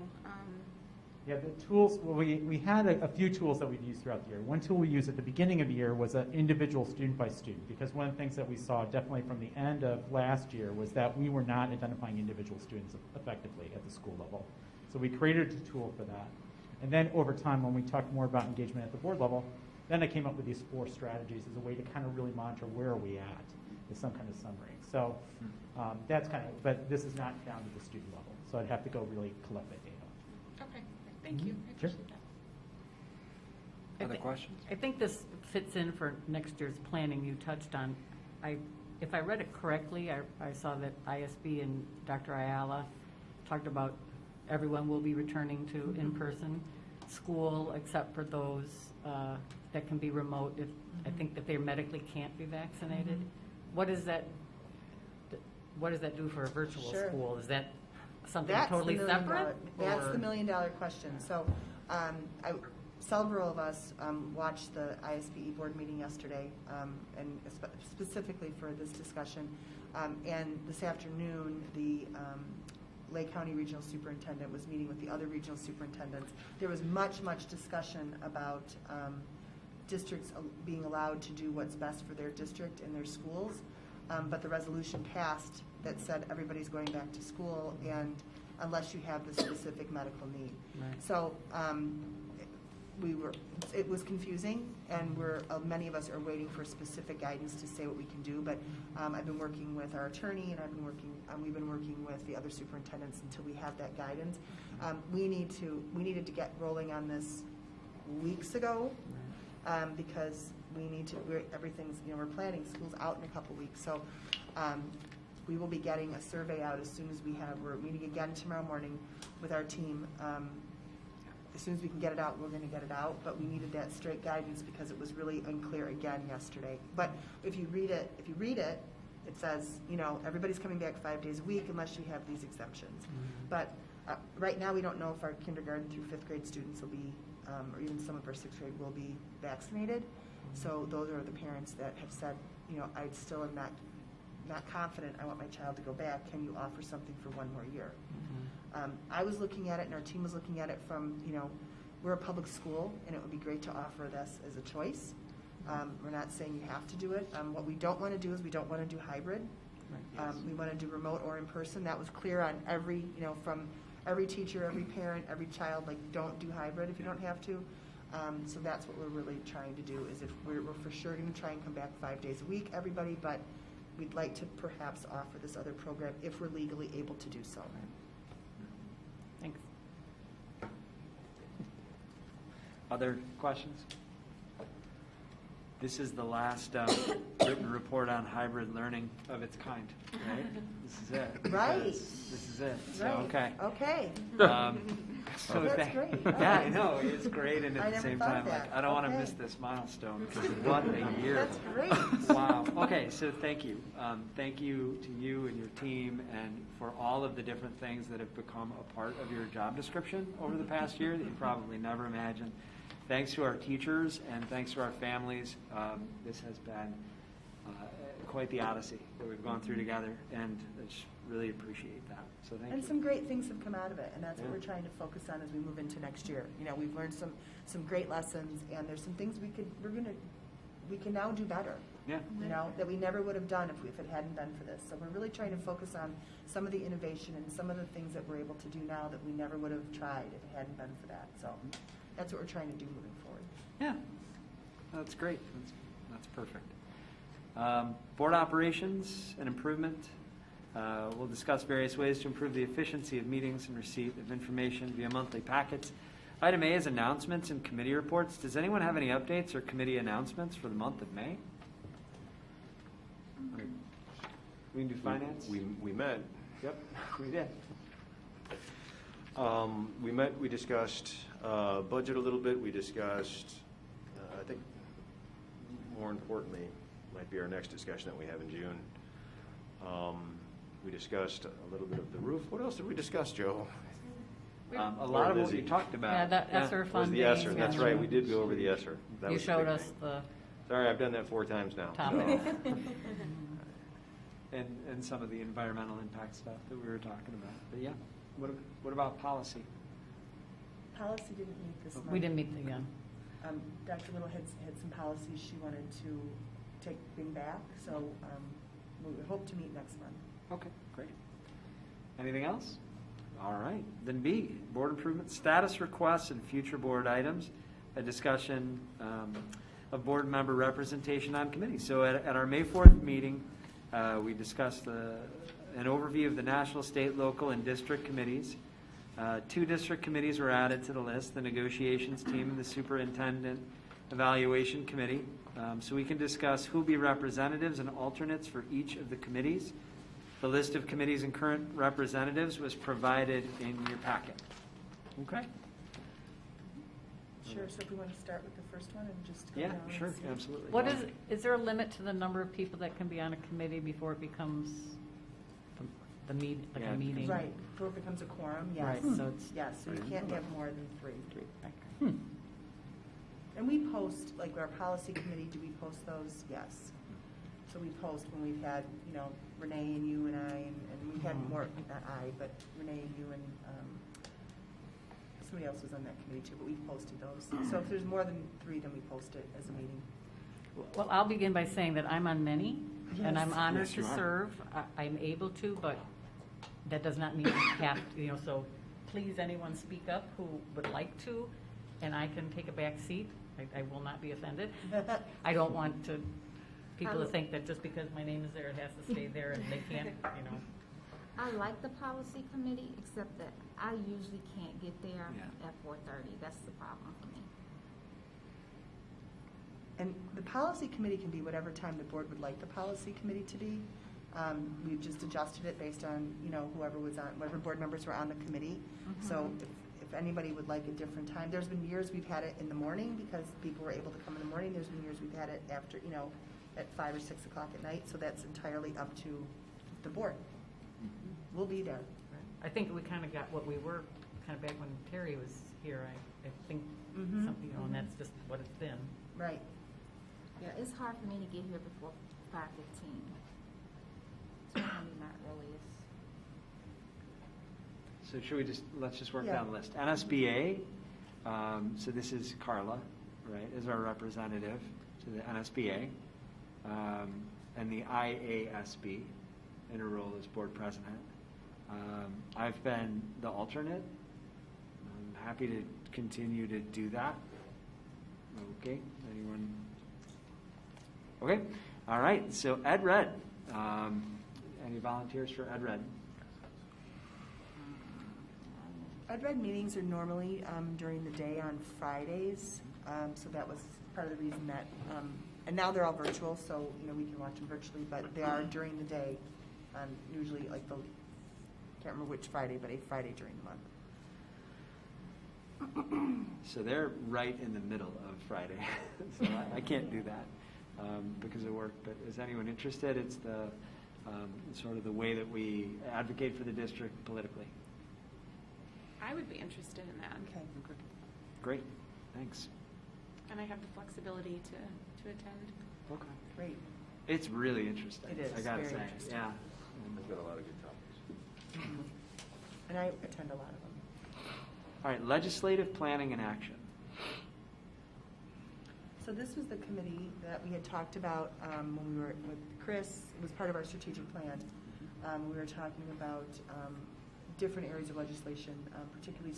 Yeah, the tools, well, we had a few tools that we've used throughout the year. One tool we used at the beginning of the year was an individual student by student, because one of the things that we saw definitely from the end of last year was that we were not identifying individual students effectively at the school level. So we created a tool for that. And then over time, when we talked more about engagement at the board level, then I came up with these 4 strategies as a way to kind of really monitor where are we at with some kind of summary. So that's kind of, but this is not down to the student level. So I'd have to go really collect that data. Okay, thank you. I appreciate that. Other questions? I think this fits in for next year's planning you touched on. If I read it correctly, I saw that ISB and Dr. Ayala talked about everyone will be returning to in-person school except for those that can be remote. I think that they medically can't be vaccinated. What does that do for a virtual school? Is that something totally separate? That's the $1 million question. So, several of us watched the ISBE board meeting yesterday, and specifically for this discussion. And this afternoon, the Lake County Regional Superintendent was meeting with the other regional superintendents. There was much discussion about districts being allowed to do what's best for their district and their schools, but the resolution passed that said everybody's going back to school, and unless you have the specific medical need. Right. So it was confusing, and many of us are waiting for specific guidance to say what we can do. But I've been working with our attorney, and we've been working with the other superintendents until we have that guidance. We needed to get rolling on this weeks ago, because we're planning schools out in a couple weeks. So we will be getting a survey out as soon as we're meeting again tomorrow morning with our team. As soon as we can get it out, we're going to get it out, but we needed that straight guidance because it was really unclear again yesterday. But if you read it, it says, everybody's coming back 5 days a week unless you have these exemptions. But right now, we don't know if our kindergarten through 5th grade students will be, or even some of our 6th grade will be vaccinated. So those are the parents that have said, I still am not confident. I want my child to go back. Can you offer something for one more year? I was looking at it, and our team was looking at it from, we're a public school, and it would be great to offer this as a choice. We're not saying you have to do it. What we don't want to do is we don't want to do hybrid. Right. We want to do remote or in person. That was clear on from every teacher, every parent, every child, don't do hybrid if you don't have to. So that's what we're really trying to do, is if we're for sure going to try and come back 5 days a week, everybody, but we'd like to perhaps offer this other program if we're legally able to do so. Thanks. Other questions? This is the last written report on hybrid learning of its kind, right? This is it. Right. This is it. So, Right. okay. Okay. So That's great. Yeah, I know. It's great, and I at the never same thought time, that. I don't want to Okay. miss this milestone, because what a year. That's great. Wow. Okay, so thank you. Thank you to you and your team, and for all of the different things that have become a part of your job description over the past year that you probably never imagined. Thanks to our teachers, and thanks to our families. This has been quite the odyssey that we've gone through together, and I just really appreciate that. So thank you. And some great things have come out of it, and that's what Yeah. we're trying to focus on as we move into next year. We've learned some great lessons, and there's some things we can now do better. Yeah. That we never would have done if it hadn't been for this. So we're really trying to focus on some of the innovation and some of the things that we're able to do now that we never would have tried if it hadn't been for that. So that's what we're trying to do moving forward. Yeah, that's great. That's perfect. Board operations and improvement. We'll discuss various ways to improve the efficiency of meetings and receipt of information via monthly packets. Item A is announcements and committee reports. Does anyone have any updates or committee announcements for the month of May? We can do finance? We met. Yep, we did. We met, we discussed budget a little bit, we discussed, I think more importantly, might be our next discussion that we have in June. We discussed a little bit of the roof. What else did we discuss, Joe? A lot of what you talked about. Yeah, that ESSER Was funding. the ESSER, that's and right, we did go over the ESSER. That You was the showed big us thing. the Sorry, I've done that 4 times now. topic. And some of the environmental impact stuff that we were talking about. But yeah, what about policy? Policy didn't meet this month. We didn't meet again. Dr. Little had some policies she wanted to bring back, so we hope to meet next month. Okay, great. Anything else? All right. Then B, board improvement status requests and future board items, a discussion of board member representation on committees. So at our May 4th meeting, we discussed an overview of the national, state, local, and district committees. 2 district committees were added to the list, the negotiations team and the superintendent evaluation committee. So we can discuss who will be representatives and alternates for each of the committees. The list of committees and current representatives was provided in your packet. Okay? Sure, so if we want to start with the first one and just go Yeah, down and sure, see. absolutely. What is there a limit to the number of people that can be on a committee before it becomes a meeting? Right, before it becomes a quorum, yes. Right, so it's- Yes, so you can't have more than 3. And we post, like our policy committee, do we post those? Yes. So we post when we've had, you know, Renee and you and I, and we've had more, not I, but Renee and you and somebody else was on that committee too, but we've posted those. So if there's more than 3, then we post it as a meeting. Well, I'll begin by saying that I'm on many, and I'm Yes. honored Yes, to you are. serve. I'm able to, but that does not mean I have to, you know, so please, anyone speak up who would like to, and I can take a back seat. I will not be offended. I don't want people to think that just because my name is there, it has to stay there, and they can't, you know. I like the policy committee, except that I usually can't get there Yeah. at 4:30. That's the problem for me. And the policy committee can be whatever time the board would like the policy committee to be. We've just adjusted it based on, you know, whoever board members were on the committee. So if anybody would like a different time, there's been years we've had it in the morning because people were able to come in the morning. There's been years we've had it after, you know, at 5 or 6 o'clock at night. So that's entirely up to the board. We'll be there. I think we kind of got what we were, kind of back when Terry was here, I think, Mhm. something, you know, and that's just what it's been. Right. Yeah, it's hard for me to get here before 5:15. So maybe not early. So should we let's just work Yeah. down the list. NSBA, so this is Carla, right, is our representative to the NSBA. And the IASB in her role as board president. I've been the alternate. I'm happy to continue to do that. Okay, anyone? Okay, all right, so Ed Red. Any volunteers for Ed Red? Ed Red meetings are normally during the day on Fridays, so that was part of the reason that, and now they're all virtual, so, you know, we can watch them virtually, but they are during the day, usually like can't remember which Friday, but a Friday during the month. So they're right in the middle of Friday, so I can't do that because of work, but is anyone interested? It's the sort of the way that we advocate for the district politically. I would be interested in that. Okay. Great, thanks. And I have the flexibility to attend. Okay. Great. It's really interesting. It is I gotta very say, interesting. yeah. I've got a lot of good topics. And I attend a lot of them. All right, legislative planning and action. So this was the committee that we had talked about when we were with Chris. It was part of our strategic plan. We were talking about different areas of legislation, particularly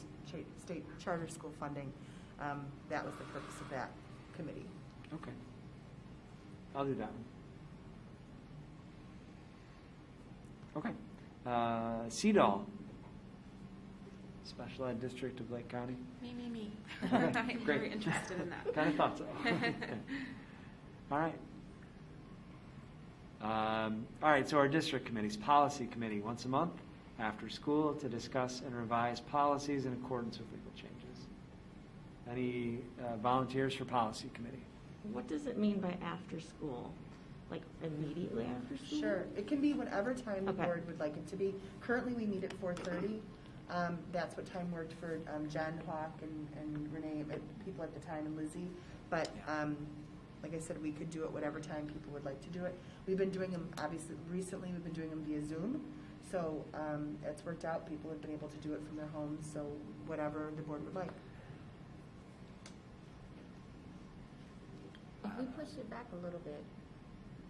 state charter school funding. That was the purpose of that committee. Okay. I'll do that one. Okay. CEDAW, Special Ed District of Lake County. Me. Okay, I'm great. very interested in that. Kind of thought so. All right. All right, so our district committees, policy committee, once a month after school to discuss and revise policies in accordance with legal changes. Any volunteers for policy committee? What does it mean by after school? Like immediately after school? Sure. It can be whatever time the Okay. board would like it to be. Currently, we meet at 4:30. That's what time worked for Jen Hawk and Renee, people at the time, and Lizzie. But like I said, we could do it whatever time people would like to do it. We've been doing them, obviously, recently we've been doing them via Zoom. So it's worked out. People have been able to do it from their homes, so whatever the board would like. If we push it back a little bit,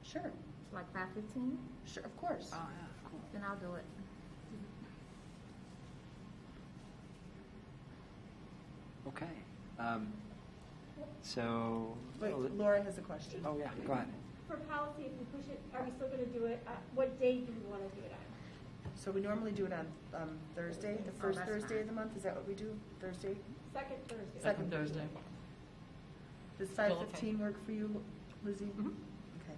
Sure. like 5:15, Sure, of course. then I'll do it. Okay. So. Wait, Laura has a question. Oh, yeah, go ahead. For policy, if we push it, are we still going to do it? What day do we want to do it on? So we normally do it on Thursday, the first that's Thursday fine. of the month. Is that what we do? Thursday? Second Thursday. Second Thursday. Does Still okay. 5:15 work for you, Lizzie? Mhm. Okay.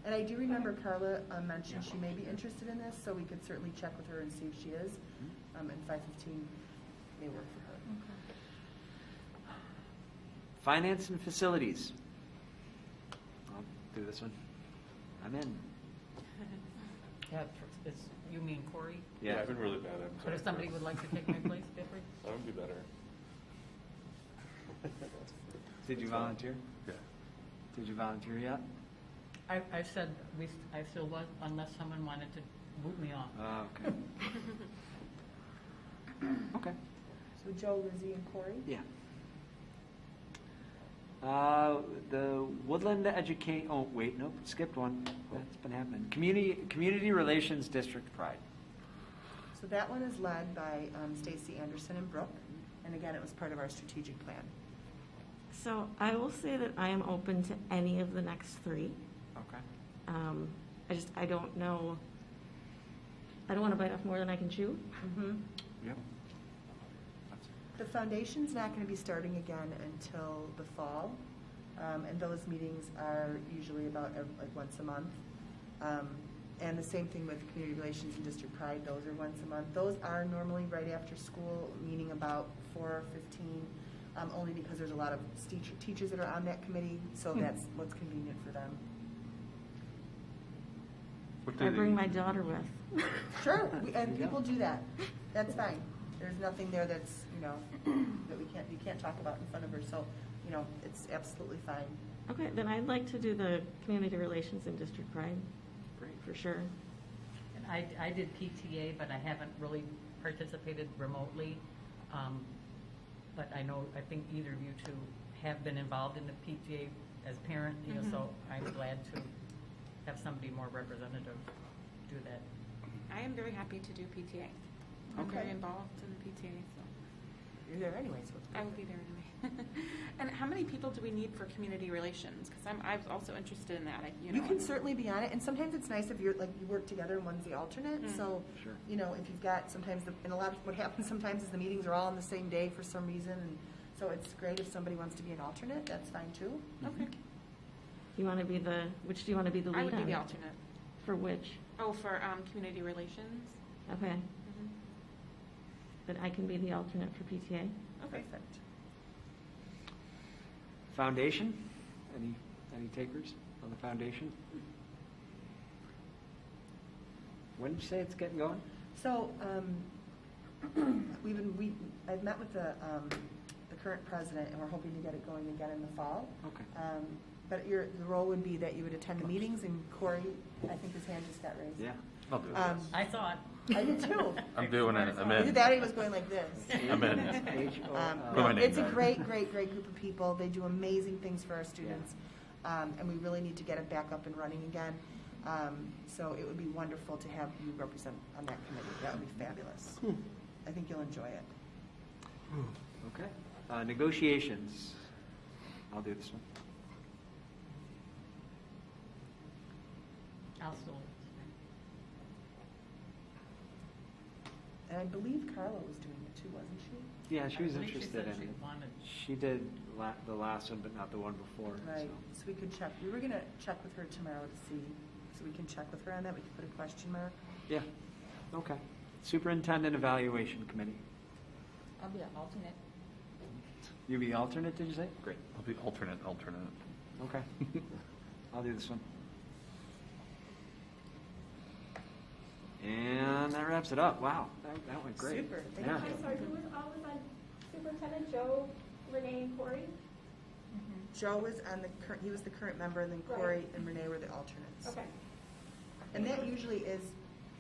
And I do remember Carla mentioned she may be interested in this, so we could certainly check with her and see if she is. And 5:15 may work for her. Finance and facilities. I'll do this one. I'm in. Yeah, you mean Corey? Yeah, I've been really bad. I'm But sorry. if somebody would like to take my place, Jeffrey? That would be better. Did you volunteer? Yeah. Did you volunteer yet? I said, I still was, unless someone wanted to boot me off. Oh, okay. Okay. So Joe, Lizzie, and Corey? Yeah. The Woodland oh, wait, nope, skipped one. That's been happening. Community Relations District Pride. So that one is led by Stacy Anderson and Brooke, and again, it was part of our strategic plan. So I will say that I am open to any of the next three. Okay. I don't know, I don't want to bite off more than I can chew. Yep. The foundation's not going to be starting again until the fall, and those meetings are usually about like once a month. And the same thing with Community Relations and District Pride, those are once a month. Those are normally right after school, meaning about 4:15, only because there's a lot of teachers that are on that committee, so that's what's convenient for them. I bring my daughter with. Sure, and people do that. That's fine. There's nothing there that's, that you can't talk about in front of her, so, it's absolutely fine. Okay, then I'd like to do the Community Relations and District Pride. Great. For sure. And I did PTA, but I haven't really participated remotely. But I think either of you two have been involved in the PTA as parent, so I'm glad to have somebody more representative do that. I am very happy to do PTA. I'm Okay. very involved in the PTA, so You're there anyway, so it's I will be there anyway. And how many people do we need for community relations? Because I was also interested in that. You can certainly be on it, and sometimes it's nice if you work together and one's the alternate, so, Sure. if you've got, sometimes, and a lot of what happens sometimes is the meetings are all on the same day for some reason, and so it's great if somebody wants to be an alternate, that's fine too. Okay. You want to be which do you want to be the lead I would be on? the alternate. For which? Oh, for community relations. Okay. Then I can be the alternate for PTA. Okay. Perfect. Foundation? Any takers on the foundation? When did you say it's getting going? So, I've met with the current president, and we're hoping to get it going again in the fall. Okay. But the role would be that you would attend the meetings, and Corey, I think his hand just got raised. Yeah, I'll do it. I saw it. I did too. I'm doing it. I'm Either in. that or he was going like this. I'm in. No, Put my name it's a down. great group of people. They do amazing things for our students. And we really need to get it back up and running again. So it would be wonderful to have you represent on that committee. That would be fabulous. I think you'll enjoy it. Okay. Negotiations. I'll do this one. I'll still. And I believe Carla was doing it too, wasn't she? Yeah, she was I believe she interested said in she it. wanted. She did the last one, but not the one before. Right, so. so we could check. We were going to check with her tomorrow to see, so we can check with her on that. We could put a question mark. Yeah. Okay. Superintendent Evaluation Committee. I'll be an alternate. You be alternate, did you say? Great. I'll be alternate. Okay. I'll do this one. And that wraps it up. Wow, that went great. Super. Thank Yeah. I'm sorry, who was always on Superintendent? Joe, Renee, and Corey? Joe was he was the current member, and then Corey and Renee were the alternates. Okay. And that usually is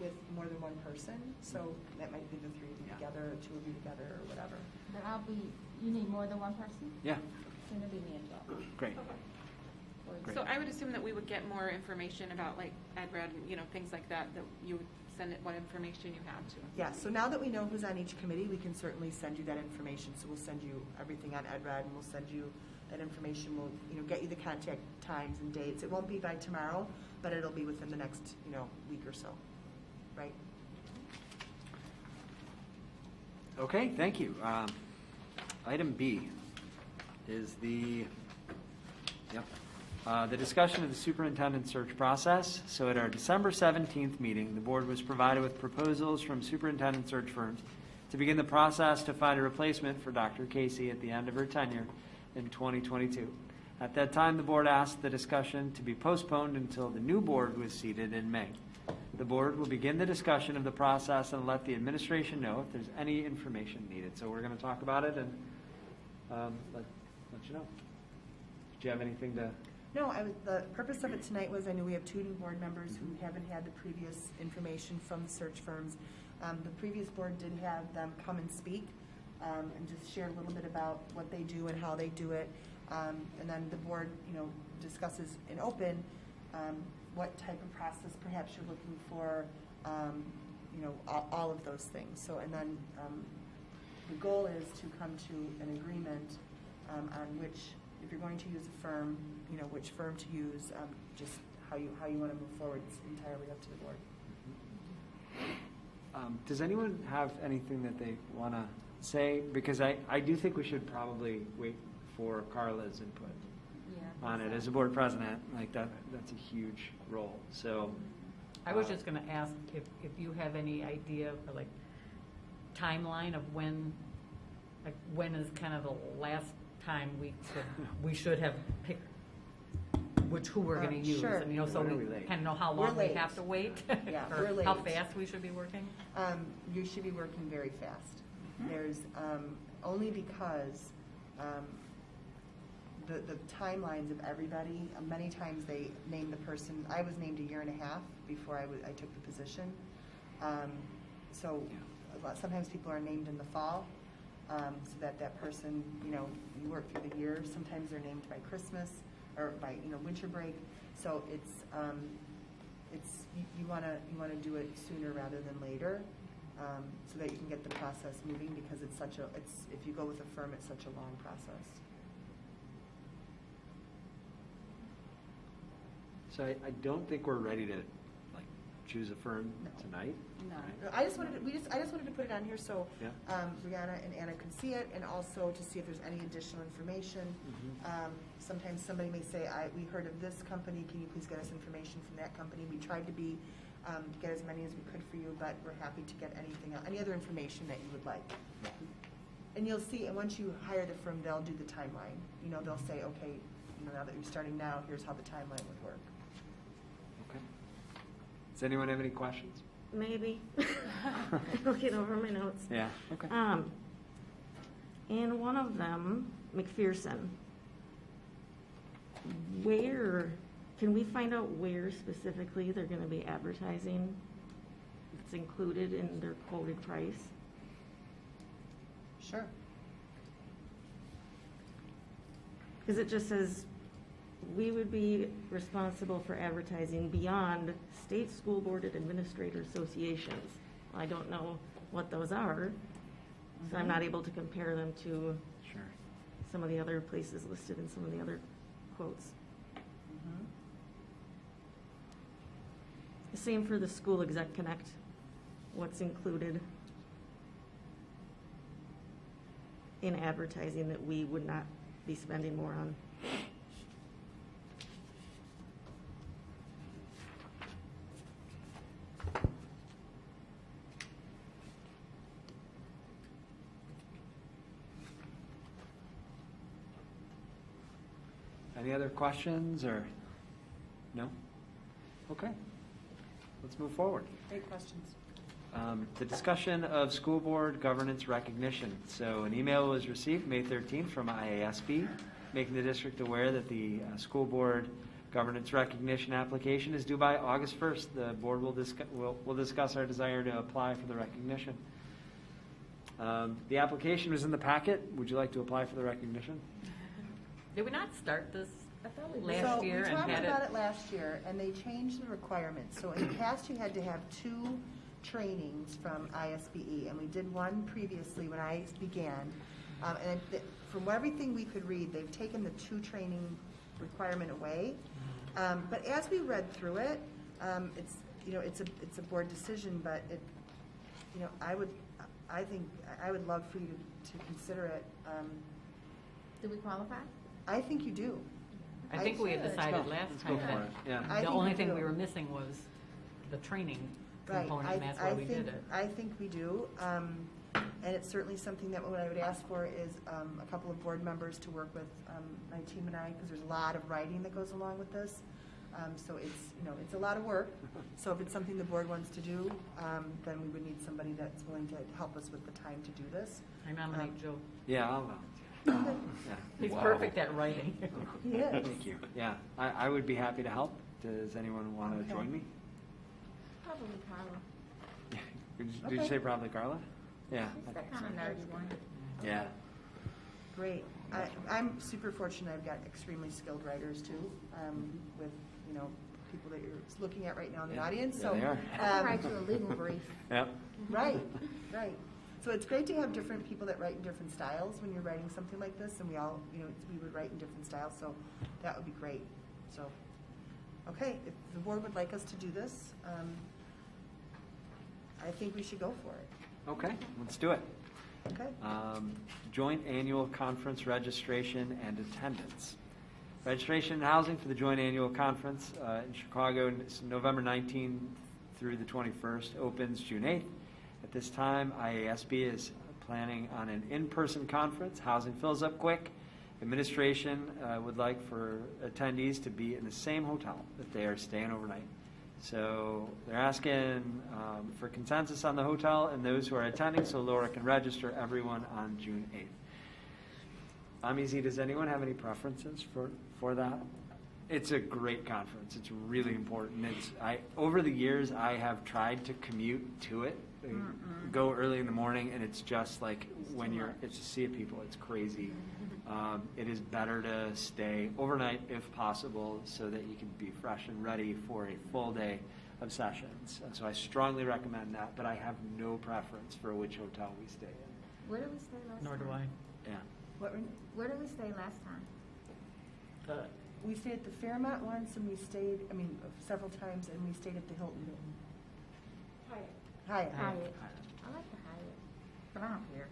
with more than one person, so that might be the three of you together, or two of you together, or whatever. But you need more than one person? Yeah, Then it'll be me and Joe. great. Great. So I would assume that we would get more information about like EdRed, things like that you would send it what information you have to us. Yeah, so now that we know who's on each committee, we can certainly send you that information. So we'll send you everything on EdRed, and we'll send you that information. We'll, get you the contact times and dates. It won't be by tomorrow, but it'll be within the next, week or so, right? Okay, thank you. Item B is the discussion of the superintendent search process. So at our December 17th meeting, the board was provided with proposals from superintendent search firms to begin the process to find a replacement for Dr. Casey at the end of her tenure in 2022. At that time, the board asked the discussion to be postponed until the new board was seated in May. The board will begin the discussion of the process and let the administration know if there's any information needed. So we're going to talk about it and let you know. you have anything to? No, the purpose of it tonight was I knew we have 2 new board members who haven't had the previous information from the search firms. The previous board did have them come and speak and just share a little bit about what they do and how they do it. And then the board, discusses in open what type of process perhaps you're looking for, all of those things. So, and then the goal is to come to an agreement on which, if you're going to use a firm, which firm to use, just how you want to move forward. It's entirely up to the board. Does anyone have anything that they want to say? Because I do think we should probably wait for Carla's input on it as a board president. Like that's a huge role. So I was just going to ask if you have any idea, like timeline of when is kind of the last time we should have picked who we're going to use, sure. and so we kind of know how long we have to wait, Yeah, or we're late. how fast we should be working. You should be working very fast. There's only because the timelines of everybody. Many times they name the person. I was named 1.5 years before I took the position. So sometimes people are named in the fall, so that person, you work through the year. Sometimes they're named by Christmas or by winter break. So it's you want to do it sooner rather than later, so that you can get the process moving, because if you go with a firm, it's such a long process. So I don't think we're ready to choose a firm tonight. No. Right? I just wanted to put it on here so Yeah. Brianna and Anna can see it, and also to see if there's any additional information. Sometimes somebody may say, we heard of this company, can you please get us information from that company? We tried to get as many as we could for you, but we're happy to get any other information that you would like. And you'll see, and once you hire the firm, they'll do the timeline. They'll say, okay, now that you're starting now, here's how the timeline would work. Okay. Does anyone have any questions? Maybe. Looking over my notes. Yeah. Okay. In one of them, McPherson, can we find out where specifically they're going to be advertising? It's included in their quoted price. Sure. Because it just says, we would be responsible for advertising beyond state school board and administrator associations. I don't know what those are, so I'm not able to compare them to some of the other places listed in some of the other quotes. The same for the School Exec Connect, what's included in advertising that we would not be spending more on. Any other questions or no? Okay. Let's move forward. Great questions. The discussion of school board governance recognition. So an email was received May 13th from IASB, making the district aware that the school board governance recognition application is due by August 1st. The board will discuss our desire to apply for the recognition. The application was in the packet. Would you like to apply for the recognition? Did we not start this We last year and talked had about it? it last year, and they changed the requirements. So in the past, you had to have 2 trainings from ISBE, and we did one previously when I began. From everything we could read, they've taken the 2 training requirement away. But as we read through it, it's a board decision, but I would love for you to consider it. Do we qualify? I think you do. I think we had decided last time that I the think only we thing do. we were missing was the training Right. component, and that's why we did it. I think we do. And it's certainly something that what I would ask for is a couple of board members to work with my team and I, because there's a lot of writing that goes along with this. So it's a lot of work. So if it's something the board wants to do, then we would need somebody that's willing to help us with the time to do this. I nominate Joe. Yeah, I'll volunteer. Yeah. He's Wow. perfect at writing. He is. Thank you. Yeah, I would be happy to help. Does anyone want to Okay. join me? Probably Carla. Did you say probably Carla? Yeah. She's that kind of nerdy one. Yeah. Great. I'm super fortunate. I've got extremely skilled writers too, with, you know, people that you're looking at right now in the Yeah. audience. Yeah, So they are. I can write you a legal brief. Yep. Right, right. So it's great to have different people that write in different styles when you're writing something like this, and we all, you know, we would write in different styles, so that would be great. So, okay, if the board would like us to do this, I think we should go for it. Okay, let's do it. Okay. Joint Annual Conference Registration and Attendance. Registration and housing for the Joint Annual Conference in Chicago, it's November 19th through the 21st, opens June 8th. At this time, IASB is planning on an in-person conference. Housing fills up quick. Administration would like for attendees to be in the same hotel that they are staying overnight. So they're asking for consensus on the hotel and those who are attending, so Laura can register everyone on June 8th. Amizi, does anyone have any preferences for that? It's a great conference. It's really important. Over the years, I have tried to commute to it, go early in the morning, and it's just like it's a sea of people. It's crazy. It is better to stay overnight if possible so that you can be fresh and ready for a full day of sessions. So I strongly recommend that, but I have no preference for which hotel we stay in. Where did we stay last Nor time? do I. Yeah. Where did we stay last time? We stayed at the Fairmont once, and we stayed, several times, and we stayed at the Hilton. Hyatt. Hyatt. Hyatt. I like the Hyatt, but I don't care.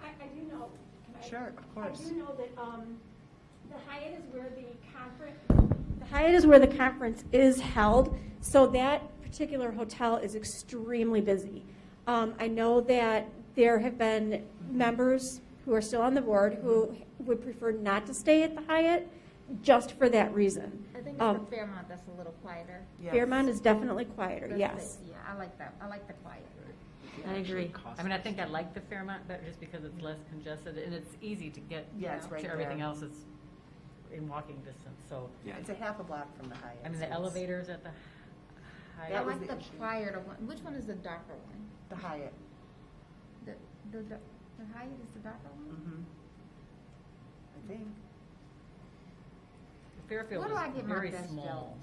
I do know. Can I- Sure, of course. I do know that the Hyatt is where the Hyatt is where the conference is held, so that particular hotel is extremely busy. I know that there have been members who are still on the board who would prefer not to stay at the Hyatt just for that reason. I think it's the Fairmont that's a little quieter. Fairmont is definitely quieter, That's yes. Yeah, I like that. I like the quiet. I agree. I think I like the Fairmont better just because it's less congested and it's easy to get Yeah, it's right to everything there. else is in walking distance, so. It's a half a block from the Hyatt. I mean, so the it's- elevators at the I Hyatt. That was like the the issue. quieter one. Which one is the darker one? The Hyatt. The Hyatt is the darker one? I think. Fairfield Where do I is get my very best small.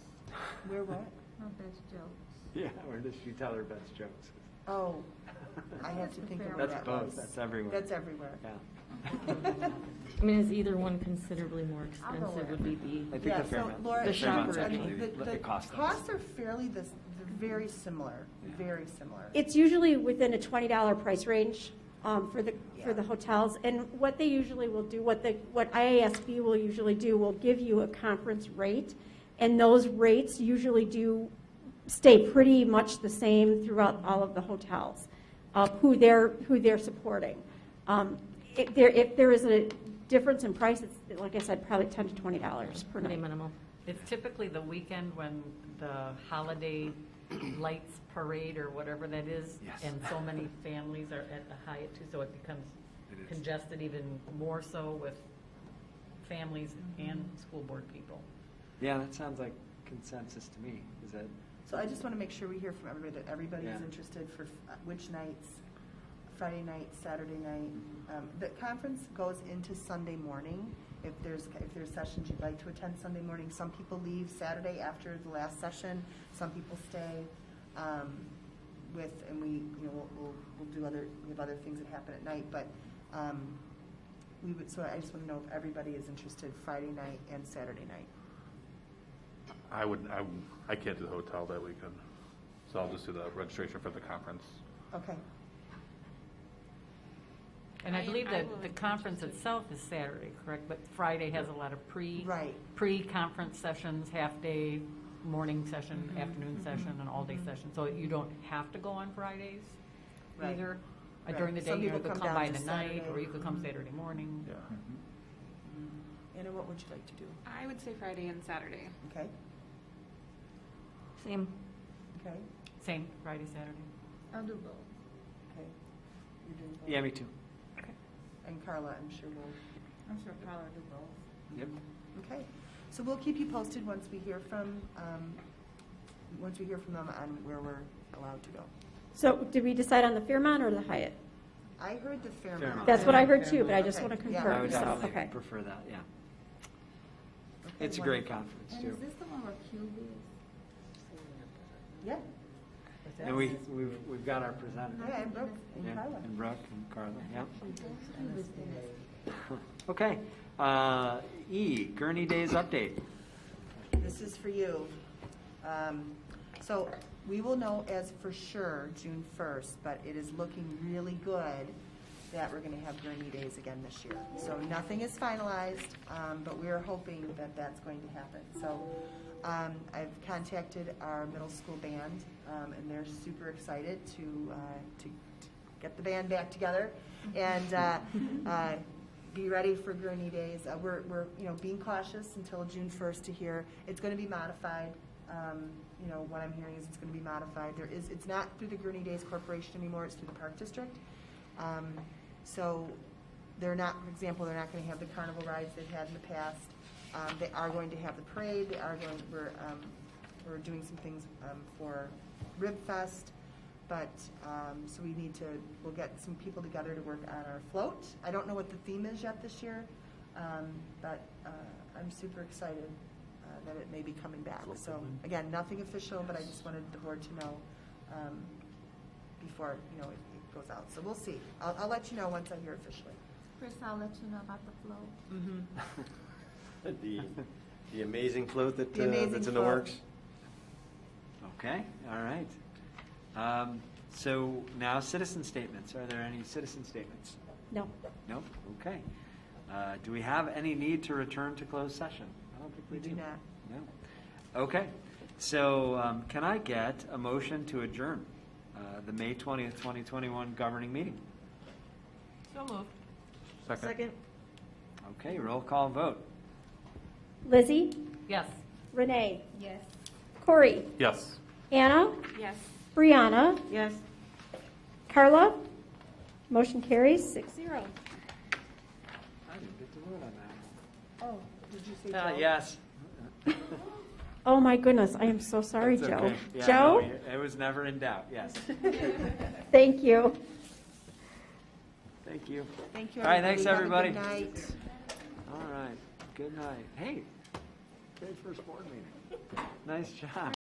Where what? My best jokes. Yeah, where does she tell her best jokes? Oh, I have to think of where That's that both. was. That's everywhere. That's everywhere. Yeah. I mean, is either one considerably more I'll go expensive with would be I think Yeah, the so Fairmont. Laura, The Fairmont's shopper, actually the cost us. costs are fairly they're very similar, very similar. It's usually within a $20 price range for the hotels. And what they usually will do, what IASB will usually do, will give you a conference rate. And those rates usually do stay pretty much the same throughout all of the hotels, who they're supporting. If there is a difference in price, it's, like I said, probably $10 to $20 per pretty night. minimal. It's typically the weekend when the holiday lights parade or whatever that is. Yes. And so many families are at the Hyatt too, so it becomes It is. congested even more so with families and school board people. Yeah, that sounds like consensus to me. Is that? So I just want to make sure we hear from everybody that everybody is Yeah. interested for which nights, Friday night, Saturday night. The conference goes into Sunday morning. If there's sessions you'd like to attend Sunday morning, some people leave Saturday after the last session. Some people stay and we'll do we have other things that happen at night. But so I just want to know if everybody is interested Friday night and Saturday night. I can't do the hotel that weekend, so I'll just do the registration for the conference. Okay. And I I believe that will the be conference interested. itself is Saturday, correct? But Friday has a lot of Right. pre-conference sessions, half-day, morning session, afternoon session, and all-day session. So you don't have to go on Fridays Right. either. Right. During the day, Some you people could come come down by to the night, Saturday. or you could come Saturday morning. Yeah. Anna, what would you like to do? I would say Friday and Saturday. Okay. Same. Okay. Same, Friday, Saturday. I'll do both. Okay. You're doing both? Yeah, me too. And Carla, I'm sure will. I'm sure Carla will do both. Yep. Okay, so we'll keep you posted once we hear from them on where we're allowed to go. So did we decide on the Fairmont or the Hyatt? I heard the Fairmont. Fairmont. That's what I heard too, but I just Okay, want to yeah. I confirm, would so, definitely okay. prefer that, yeah. Okay, It's a great wonderful. conference, And too. is this the one where Cube is? Yeah. And we've got our presenter. Yeah, and Brooke and Yeah, Carla. and Brooke and Carla, yeah. Okay. E, Gurney Days update. This is for you. So we will know as for sure June 1st, but it is looking really good that we're going to have Gurney Days again this year. So nothing is finalized, but we are hoping that that's going to happen. So I've contacted our middle school band, and they're super excited to get the band back together and be ready for Gurney Days. We're being cautious until June 1st to hear. It's going to be modified. What I'm hearing is it's going to be modified. It's not through the Gurney Days Corporation anymore. It's through the Park District. So they're not, for example, they're not going to have the carnival rides they've had in the past. They are going to have the parade. They are going. We're doing some things for Rib Fest, but so we'll get some people together to work on our float. I don't know what the theme is yet this year, but I'm super excited that it may be coming back. So again, nothing official, but I just wanted the board to know before it goes out. So we'll see. I'll let you know once I hear officially. Chris, I'll let you know about the float. The amazing float The amazing that's in the float. works. Okay, all right. So now citizen statements. Are there any citizen statements? No. No? Okay. Do we have any need to return to closed session? I don't think we We do not. No. Okay. So can I get a motion to adjourn the May 20th, 2021 governing meeting? So moved. Second. Okay, roll call vote. Lizzie, Yes. Renee, Yes. Corey, Yes. Anna, Yes. Brianna, Yes. Carla. Motion carries 6-0. I didn't get to vote on that. Oh, did you say Joe? Yes. Oh, my goodness, I am so sorry, That's Joe. okay. Yeah, Joe? no, it was never in doubt, yes. Thank you. Thank you. Thank you, All right, thanks, everybody. everybody. Have a good night. All right, good night. Hey, great first board meeting. Nice job.